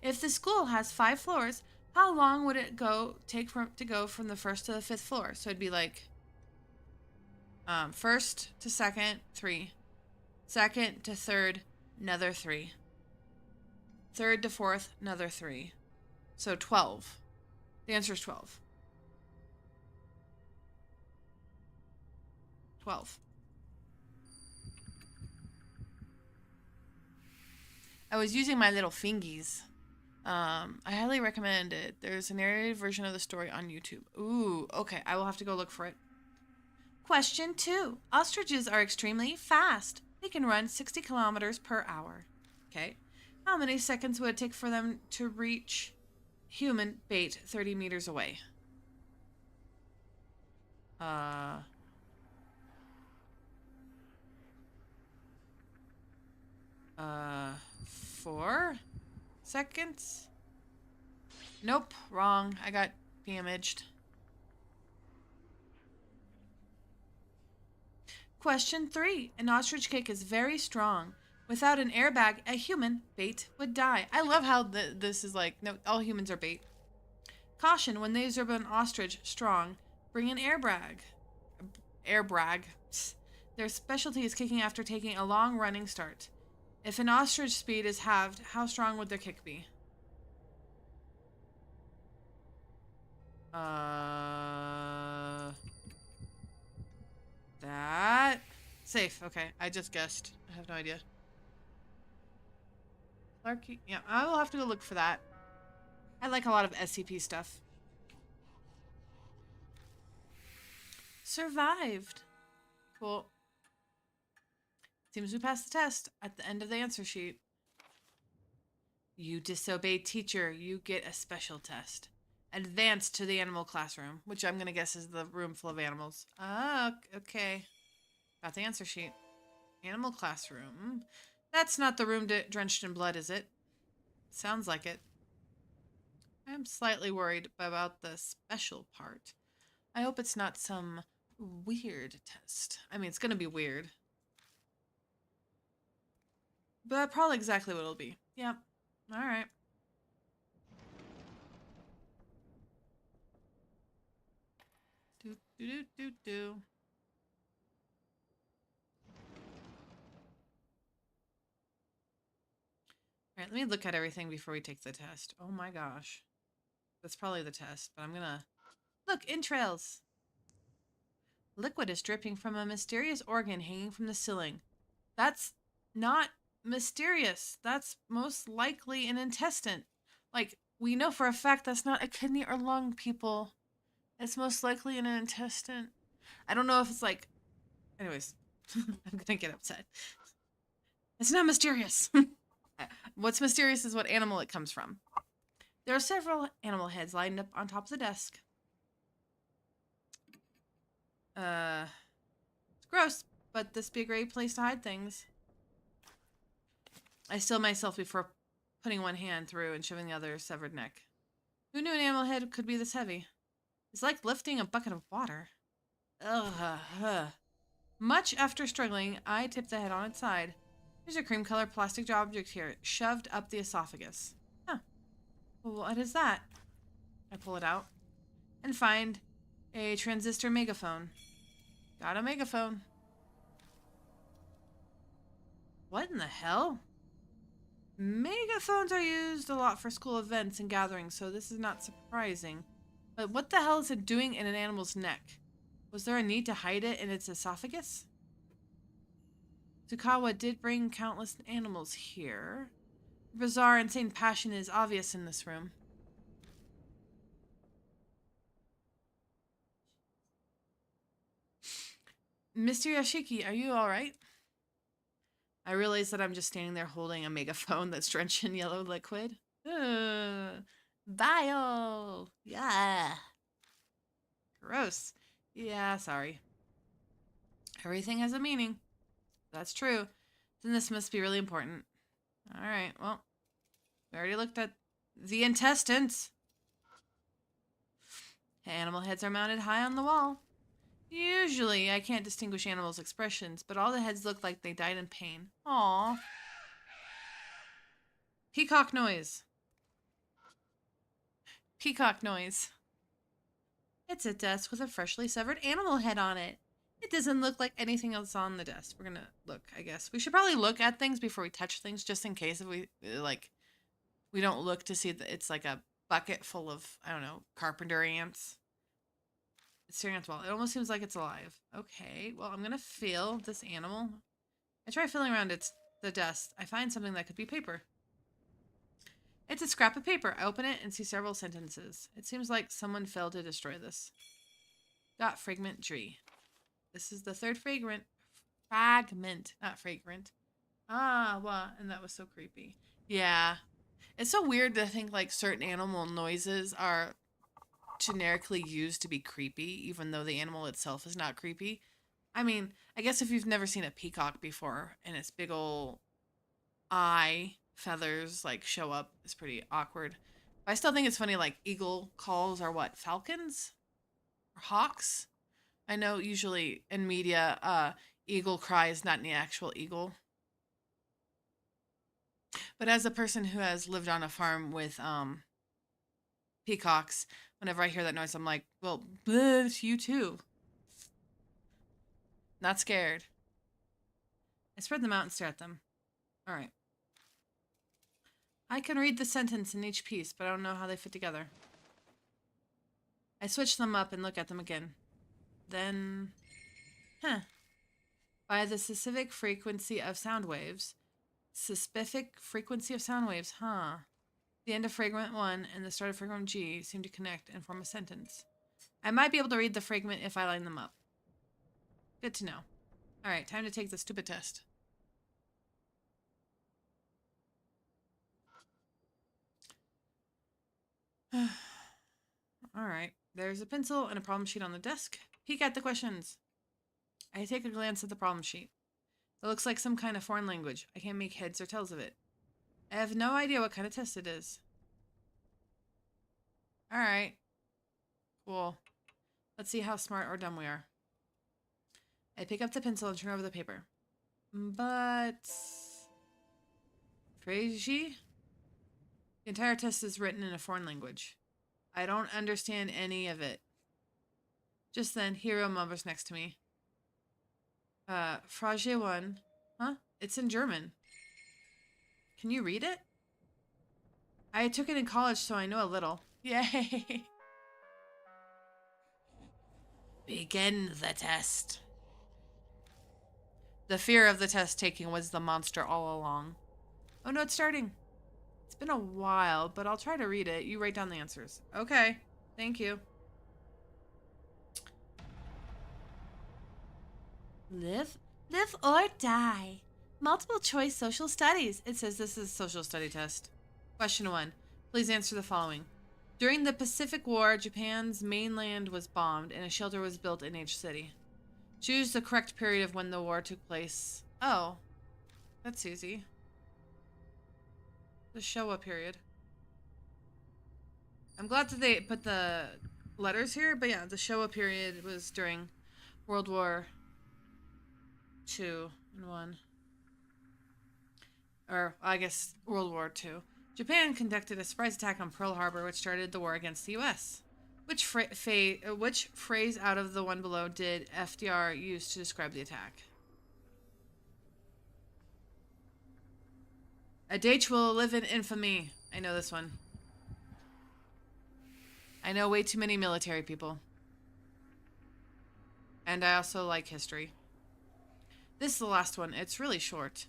If the school has 5 floors, how long would it take to go from the first to the 5th floor? So it'd be like first to second, 3. Second to third, another 3. Third to fourth, another 3. So 12. The answer is 12. 12. I was using my little fingies. I highly recommend it. There's a narrated version of the story on YouTube. Ooh, okay. I will have to go look for it. Question 2. Ostriches are extremely fast. They can run 60 kilometers per hour. Okay. How many seconds would it take for them to reach human bait 30 meters away? 4 seconds? Nope, wrong. I got damaged. Question 3. An ostrich kick is very strong. Without an airbag, a human bait would die. I love how this is like, no, all humans are bait. Caution, when they observe an ostrich strong, bring an airbag. Airbrag. Their specialty is kicking after taking a long running start. If an ostrich speed is halved, how strong would their kick be? That Safe. Okay. I just guessed. I have no idea. Clarky. Yeah, I will have to go look for that. I like a lot of SCP stuff. Survived. Cool. Seems we passed the test at the end of the answer sheet. You disobeyed teacher. You get a special test. Advance to the animal classroom, which I'm going to guess is the room full of animals. Ah, okay. Got the answer sheet. Animal classroom. That's not the room drenched in blood, is it? Sounds like it. I'm slightly worried about the special part. I hope it's not some weird test. I mean, it's going to be weird. But probably exactly what it'll be. Yep. All right. Do, do, do, do, do. All right, let me look at everything before we take the test. Oh my gosh. That's probably the test, but I'm gonna... Look, entrails! Liquid is dripping from a mysterious organ hanging from the ceiling. That's not mysterious. That's most likely an intestine. Like, we know for a fact that's not a kidney or lung, people. It's most likely an intestine. I don't know if it's like... Anyways, I'm gonna get upset. It's not mysterious. What's mysterious is what animal it comes from. There are several animal heads lined up on top of the desk. It's gross, but this be a great place to hide things. I still myself before putting one hand through and shoving the other severed neck. Who knew an animal head could be this heavy? It's like lifting a bucket of water. Ugh. Much after struggling, I tipped the head on its side. There's a cream-colored plastic object here, shoved up the esophagus. Huh. What is that? I pull it out and find a transistor megaphone. Got a megaphone. What in the hell? Megaphones are used a lot for school events and gatherings, so this is not surprising. But what the hell is it doing in an animal's neck? Was there a need to hide it in its esophagus? Tsukawa did bring countless animals here. Bizarre, insane passion is obvious in this room. Mr. Yashiki, are you alright? I realize that I'm just standing there holding a megaphone that's drenched in yellow liquid. Bile! Yeah. Gross. Yeah, sorry. Everything has a meaning. That's true. Then this must be really important. Alright, well, we already looked at the intestines. Animal heads are mounted high on the wall. Usually, I can't distinguish animals' expressions, but all the heads look like they died in pain. Aww. Peacock noise. Peacock noise. It's a desk with a freshly severed animal head on it. It doesn't look like anything else on the desk. We're gonna look, I guess. We should probably look at things before we touch things, just in case if we, we don't look to see that it's like a bucket full of, I don't know, carpenter ants. It's staring at the wall. It almost seems like it's alive. Okay, well, I'm gonna feel this animal. I try feeling around the desk. I find something that could be paper. It's a scrap of paper. I open it and see several sentences. It seems like someone failed to destroy this. Got fragment tree. This is the third fragment. Fragment, not fragrant. Ah, what? And that was so creepy. Yeah. It's so weird to think like certain animal noises are generically used to be creepy, even though the animal itself is not creepy. I mean, I guess if you've never seen a peacock before and its big ol' eye feathers like show up, it's pretty awkward. But I still think it's funny, like eagle calls are what? Falcons? Or hawks? I know usually in media, eagle cry is not an actual eagle. But as a person who has lived on a farm with peacocks, whenever I hear that noise, I'm like, well, it's you too. Not scared. I spread them out and stare at them. All right. I can read the sentence in each piece, but I don't know how they fit together. I switch them up and look at them again. Then... Huh. by the specific frequency of sound waves. Specific frequency of sound waves, huh? The end of fragment 1 and the start of fragment G seem to connect and form a sentence. I might be able to read the fragment if I line them up. Good to know. Alright, time to take the stupid test. Alright, there's a pencil and a problem sheet on the desk. Peek at the questions. I take a glance at the problem sheet. It looks like some kind of foreign language. I can't make heads or tails of it. I have no idea what kind of test it is. Alright. Cool. Let's see how smart or dumb we are. I pick up the pencil and turn over the paper. But... Freishi? The entire test is written in a foreign language. I don't understand any of it. Just then, Hiro mumbles next to me. Frage 1. Huh? It's in German. Can you read it? I took it in college, so I know a little. Yay! Begin the test. The fear of the test taking was the monster all along. Oh no, it's starting. It's been a while, but I'll try to read it. You write down the answers. Okay. Thank you. Live or die. Multiple choice social studies. It says this is a social study test. Question 1. Please answer the following. During the Pacific War, Japan's mainland was bombed and a shelter was built in each city. Choose the correct period of when the war took place. Oh, that's easy. The Showa period. I'm glad that they put the letters here, but yeah, the Showa period was during World War II and 1. Or, I guess, World War II. Japan conducted a surprise attack on Pearl Harbor, which started the war against the U.S. Which phrase out of the one below did FDR use to describe the attack? A date will live in infamy. I know this one. I know way too many military people. And I also like history. This is the last one. It's really short.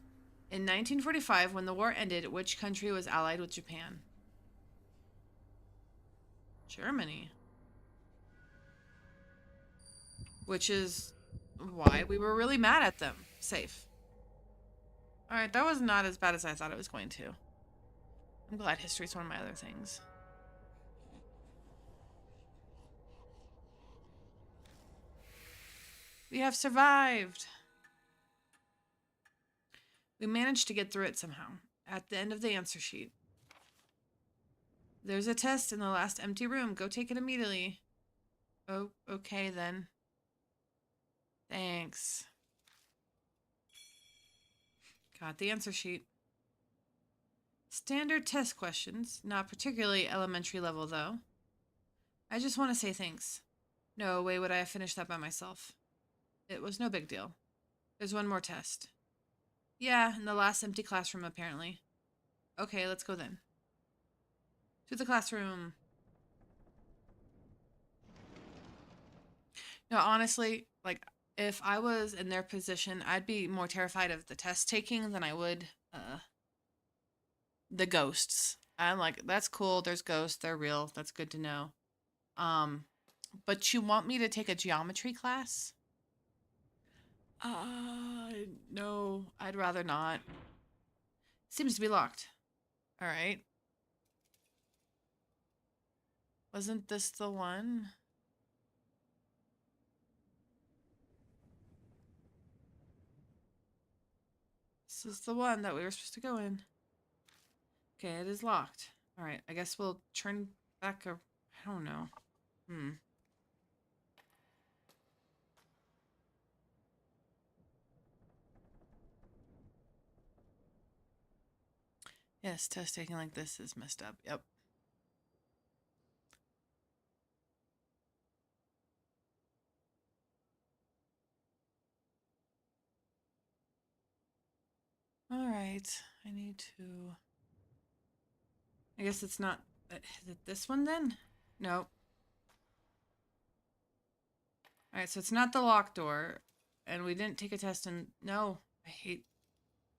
In 1945, when the war ended, which country was allied with Japan? Germany. Which is why we were really mad at them. Safe. Alright, that was not as bad as I thought it was going to. I'm glad history's one of my other things. We have survived! We managed to get through it somehow. At the end of the answer sheet. There's a test in the last empty room. Go take it immediately. Oh, okay then. Thanks. Got the answer sheet. Standard test questions. Not particularly elementary level, though. I just want to say thanks. No way would I have finished that by myself. It was no big deal. There's one more test. Yeah, in the last empty classroom, apparently. Okay, let's go then. To the classroom. No, honestly, like, if I was in their position, I'd be more terrified of the test taking than I would the ghosts. I'm like, that's cool, there's ghosts, they're real, that's good to know. But you want me to take a geometry class? No, I'd rather not. Seems to be locked. Alright. Wasn't this the one? This is the one that we were supposed to go in. Okay, it is locked. Alright, I guess we'll turn back. I don't know. Yes, test taking like this is messed up. Yep. Alright, I need to... I guess it's not... Is it this one then? Nope. Alright, so it's not the locked door. And we didn't take a test and... No, I hate...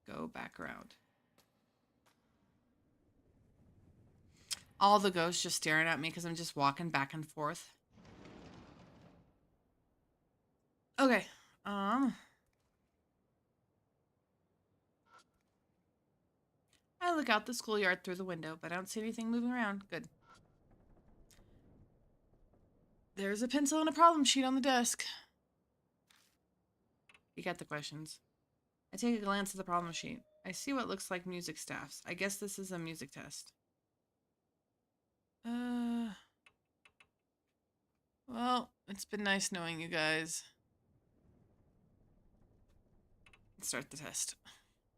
Go back around. All the ghosts just staring at me because I'm just walking back and forth. Okay. I look out the schoolyard through the window, but I don't see anything moving around. Good. There's a pencil and a problem sheet on the desk. You got the questions. I take a glance at the problem sheet. I see what looks like music staffs. I guess this is a music test. Well, it's been nice knowing you guys. Let's start the test.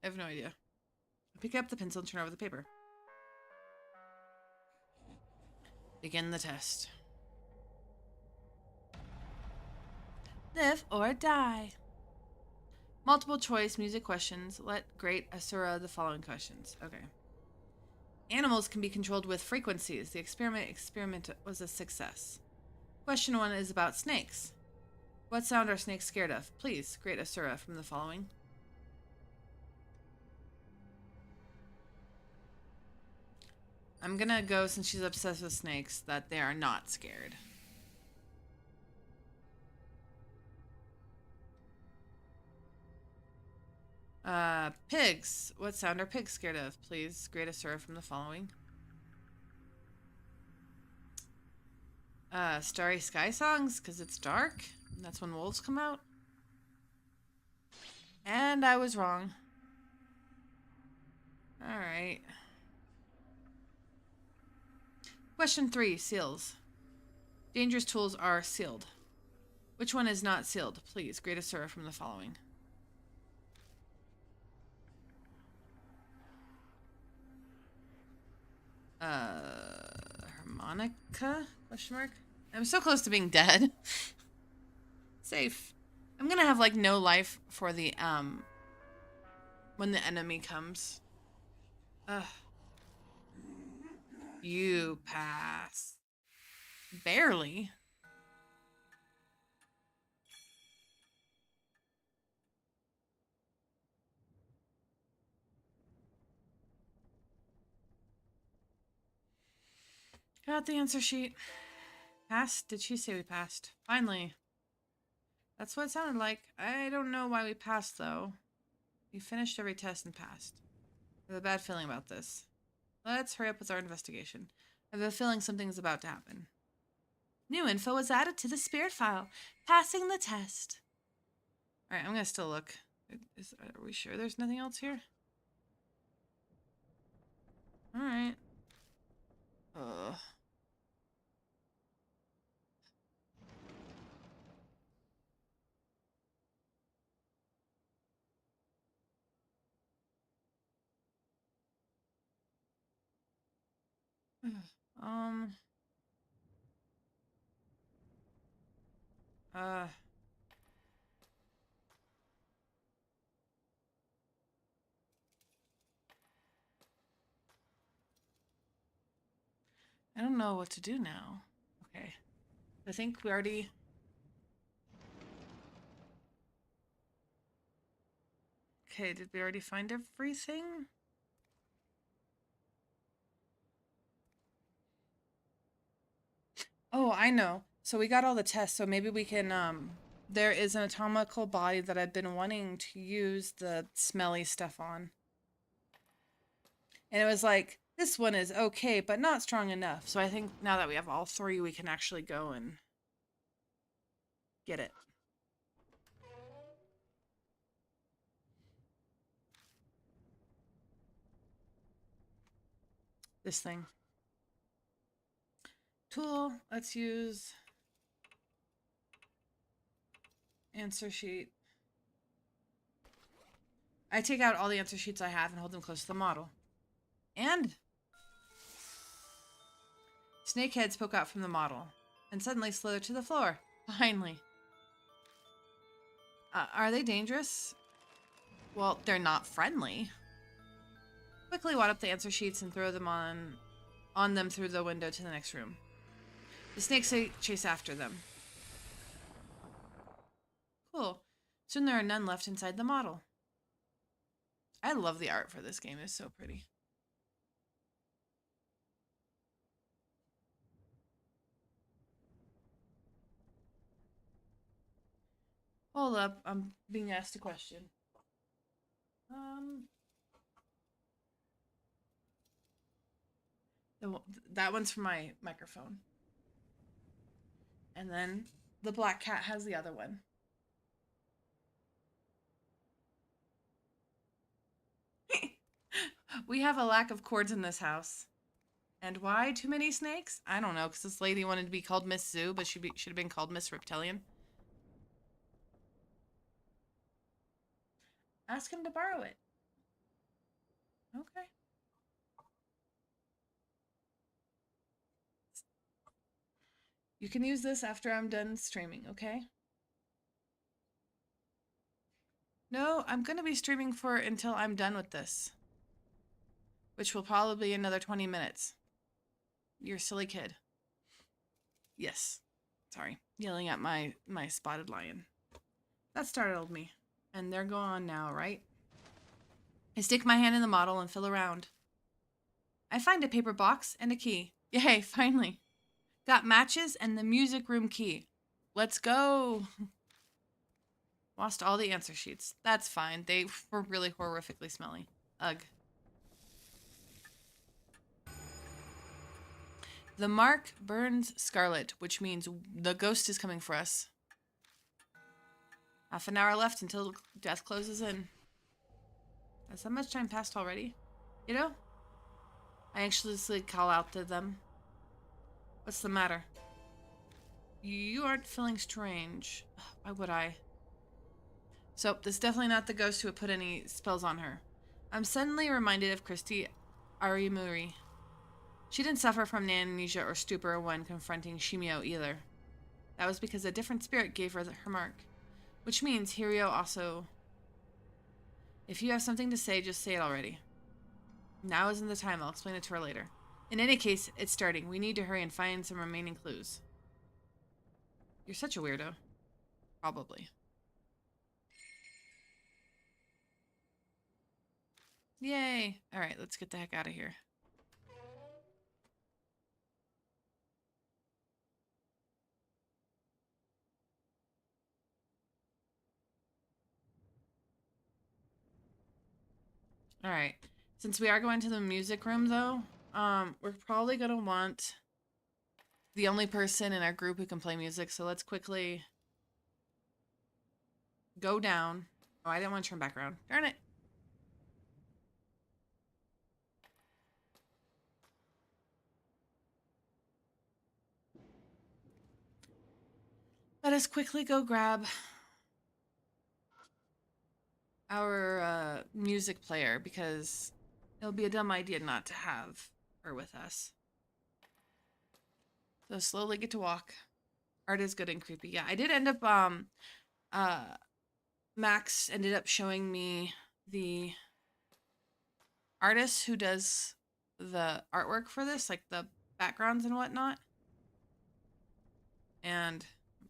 I have no idea. I pick up the pencil and turn over the paper. Begin the test. Live or die. Multiple choice music questions. Let great Asura the following questions. Okay. Animals can be controlled with frequencies. The experiment was a success. Question 1 is about snakes. What sound are snakes scared of? Please, great Asura from the following. I'm gonna go, since she's obsessed with snakes, that they are not scared. Pigs. What sound are pigs scared of? Please, great Asura from the following. Starry Sky songs, because it's dark. That's when wolves come out. And I was wrong. Alright. Question 3, seals. Dangerous tools are sealed. Which one is not sealed? Please, great Asura from the following. Harmonica? Question mark? I'm so close to being dead. Safe. I'm gonna have, like, no life for the, when the enemy comes. Ugh. You pass. Barely. Got the answer sheet. Passed? Did she say we passed? Finally. That's what it sounded like. I don't know why we passed, though. We finished every test and passed. I have a bad feeling about this. Let's hurry up with our investigation. I have a feeling something's about to happen. New info was added to the spirit file. Passing the test. Alright, I'm gonna still look. Are we sure there's nothing else here? Alright. Ugh. Uh. I don't know what to do now. Okay. I think we already... Okay, did we already find everything? Oh, I know. So we got all the tests, so maybe we can, there is an anatomical body that I've been wanting to use the smelly stuff on. And it was like, this one is okay, but not strong enough. So I think now that we have all 3, we can actually go and get it. This thing. Tool, let's use answer sheet. I take out all the answer sheets I have and hold them close to the model. And snakeheads poke out from the model and suddenly slither to the floor. Finally. Are they dangerous? Well, they're not friendly. Quickly wad up the answer sheets and throw them on them through the window to the next room. The snakes chase after them. Cool. Soon there are none left inside the model. I love the art for this game. It's so pretty. Hold up. I'm being asked a question. That one's for my microphone. And then the black cat has the other one. We have a lack of cords in this house. And why too many snakes? I don't know, because this lady wanted to be called Miss Zoo, but she should have been called Miss Reptilian. Ask him to borrow it. Okay. You can use this after I'm done streaming, okay? No, I'm going to be streaming for until I'm done with this. Which will probably be another 20 minutes. You're a silly kid. Yes. Sorry. Yelling at my spotted lion. That startled me. And they're gone now, right? I stick my hand in the model and feel around. I find a paper box and a key. Yay, finally. Got matches and the music room key. Let's go. Lost all the answer sheets. That's fine. They were really horrifically smelly. Ugh. The mark burns scarlet, which means the ghost is coming for us. Half an hour left until death closes in. Has that much time passed already? You know? I anxiously call out to them. What's the matter? You aren't feeling strange. Why would I? So, this is definitely not the ghost who would put any spells on her. I'm suddenly reminded of Christy Arimuri. She didn't suffer from amnesia or stupor when confronting Shimio either. That was because a different spirit gave her her mark. Which means Hirio also... If you have something to say, just say it already. Now isn't the time. I'll explain it to her later. In any case, it's starting. We need to hurry and find some remaining clues. You're such a weirdo. Probably. Yay! Alright, let's get the heck out of here. Alright. Since we are going to the music room, though, we're probably going to want the only person in our group who can play music, so let's quickly go down. Oh, I didn't want to turn back around. Darn it. Let us quickly go grab our music player, because it'll be a dumb idea not to have her with us. So slowly get to walk. Art is good and creepy. Yeah, I did end up, Max ended up showing me the artist who does the artwork for this, like the backgrounds and whatnot. And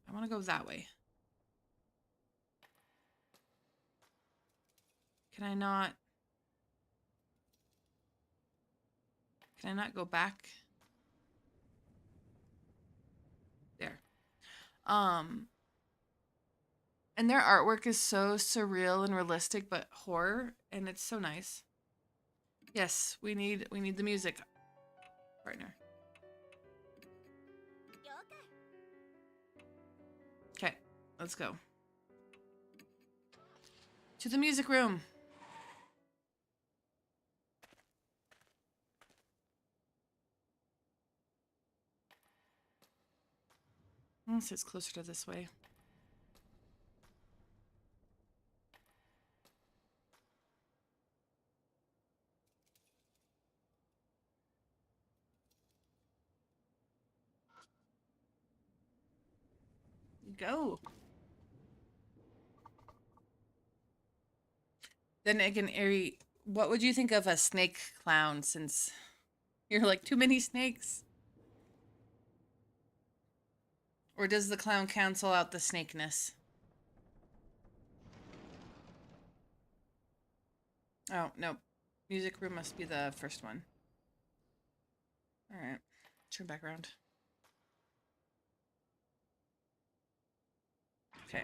I want to go that way. Can I not go back? There. And their artwork is so surreal and realistic, but horror, and it's so nice. Yes, we need the music partner. Okay, let's go. To the music room. This is closer to this way. Go. Then again, Ari, what would you think of a snake clown, since you're like too many snakes? Or does the clown cancel out the snakeness? Oh, no. Music room must be the first one. Alright. Turn back around. Okay.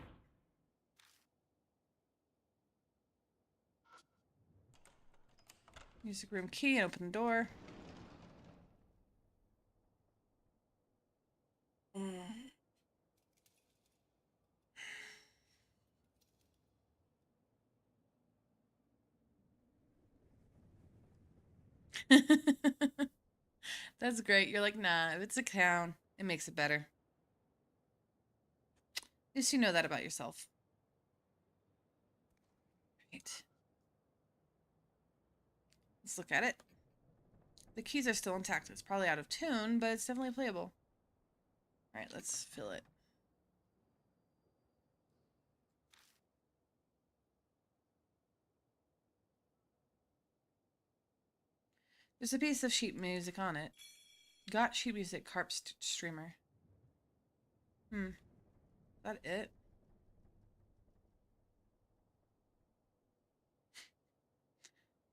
Music room key and open the door. That's great. You're like, nah, if it's a clown, it makes it better. At least you know that about yourself. Right. Let's look at it. The keys are still intact. It's probably out of tune, but it's definitely playable. Alright, let's fill it. There's a piece of sheet music on it. Got sheet music carp streamer. Is that it?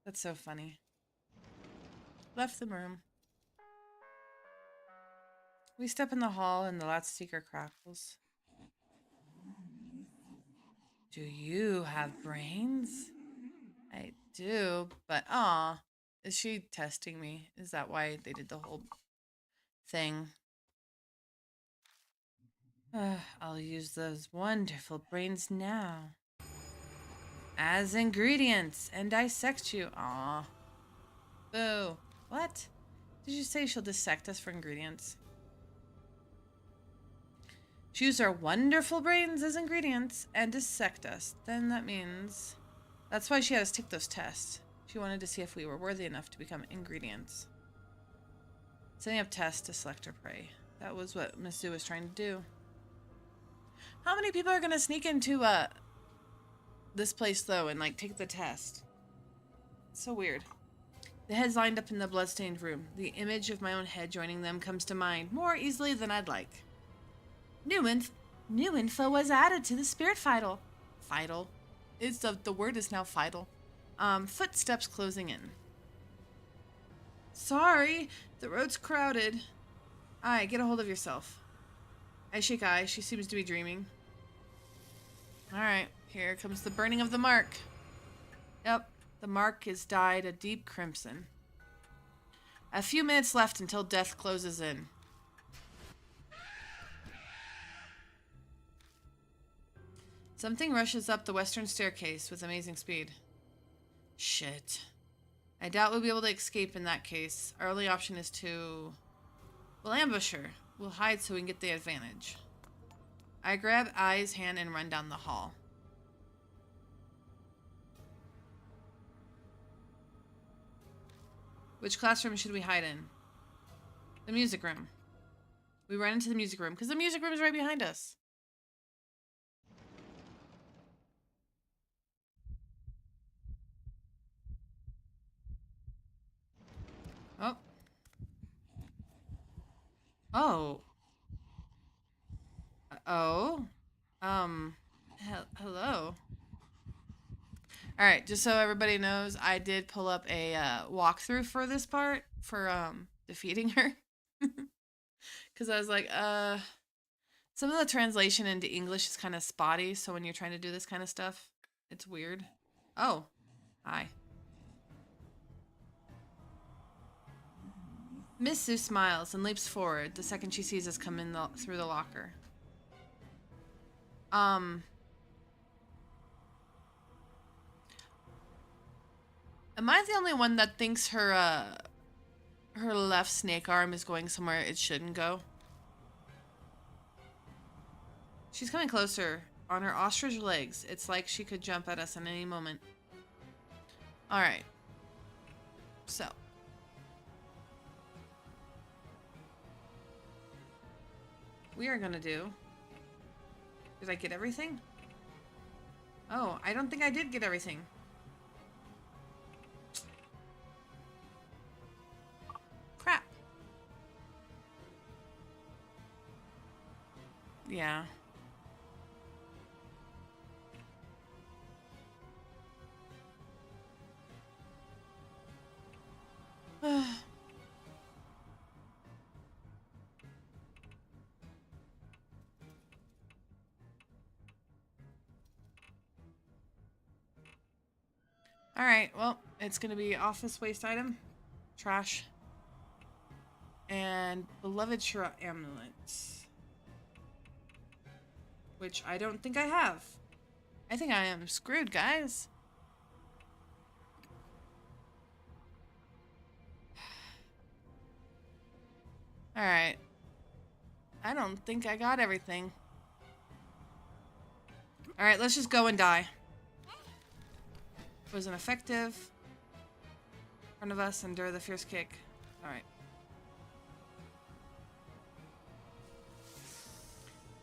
That's so funny. Left the room. We step in the hall and the loudspeaker crackles. Do you have brains? I do, but is she testing me? Is that why they did the whole thing? I'll use those wonderful brains now. As ingredients and dissect you. Aw. Boo. What? Did you say she'll dissect us for ingredients? Choose our wonderful brains as ingredients and dissect us. Then that means... That's why she had us take those tests. She wanted to see if we were worthy enough to become ingredients. Setting up tests to select her prey. That was what Miss Zhu was trying to do. How many people are gonna sneak into this place though and like take the test? It's so weird. The heads lined up in the bloodstained room. The image of my own head joining them comes to mind more easily than I'd like. New info was added to the spirit fidal. Fidal? It's the word is now fidal. Footsteps closing in. Sorry, the road's crowded. Aye, get a hold of yourself. I shake eye. She seems to be dreaming. Alright, here comes the burning of the mark. Yep, the mark is dyed a deep crimson. A few minutes left until death closes in. Something rushes up the western staircase with amazing speed. Shit. I doubt we'll be able to escape in that case. Our only option is to... We'll ambush her. We'll hide so we can get the advantage. I grab Ai's hand and run down the hall. Which classroom should we hide in? The music room. We run into the music room because the music room is right behind us. Oh. Oh. Oh. Hello. Alright, just so everybody knows, I did pull up a walkthrough for this part for defeating her. Because I was like, some of the translation into English is kind of spotty, so when you're trying to do this kind of stuff, it's weird. Oh. Hi. Miss Sue smiles and leaps forward the second she sees us come in through the locker. Am I the only one that thinks her left snake arm is going somewhere it shouldn't go? She's coming closer on her ostrich legs. It's like she could jump at us at any moment. Alright. So. We are gonna do... Did I get everything? Oh, I don't think I did get everything. Crap. Yeah. Alright, well, it's gonna be office waste item. Trash. And beloved Shira amulet. Which I don't think I have. I think I am screwed, guys. Alright. I don't think I got everything. Alright, let's just go and die. Wasn't effective. In front of us, endure the fierce kick. Alright.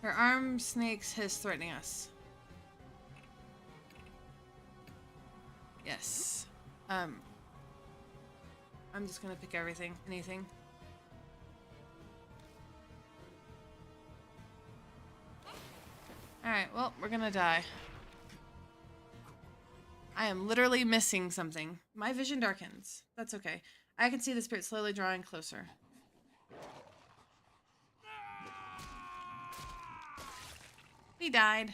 Her arm snakes hiss, threatening us. Yes. I'm just gonna pick everything. Anything. Alright, well, we're gonna die. I am literally missing something. My vision darkens. That's okay. I can see the spirit slowly drawing closer. We died.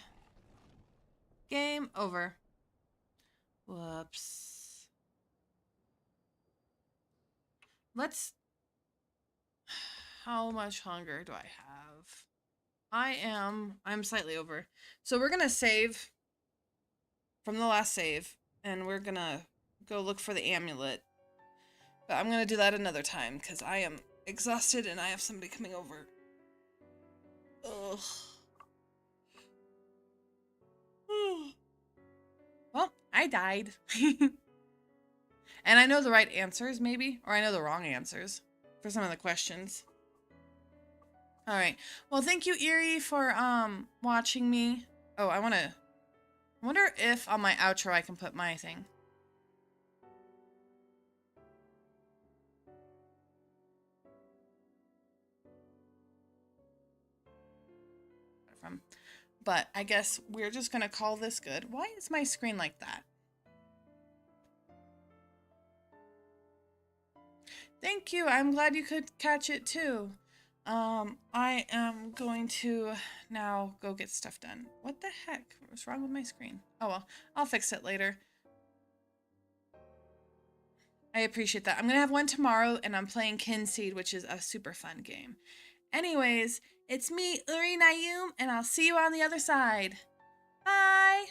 Game over. Whoops. Let's... How much hunger do I have? I'm slightly over. So we're gonna save from the last save, and we're gonna go look for the amulet. But I'm gonna do that another time, because I am exhausted and I have somebody coming over. Ugh. Well, I died. And I know the right answers, maybe, or I know the wrong answers for some of the questions. Alright, well, thank you, Eerie, for, watching me. Oh, I wonder if on my outro I can put my thing. But I guess we're just gonna call this good. Why is my screen like that? Thank you. I'm glad you could catch it too. I am going to now go get stuff done. What the heck? What's wrong with my screen? Oh well, I'll fix it later. I appreciate that. I'm gonna have one tomorrow, and I'm playing Kinseed, which is a super fun game. Anyways, it's me, Uri Nayum, and I'll see you on the other side. Bye!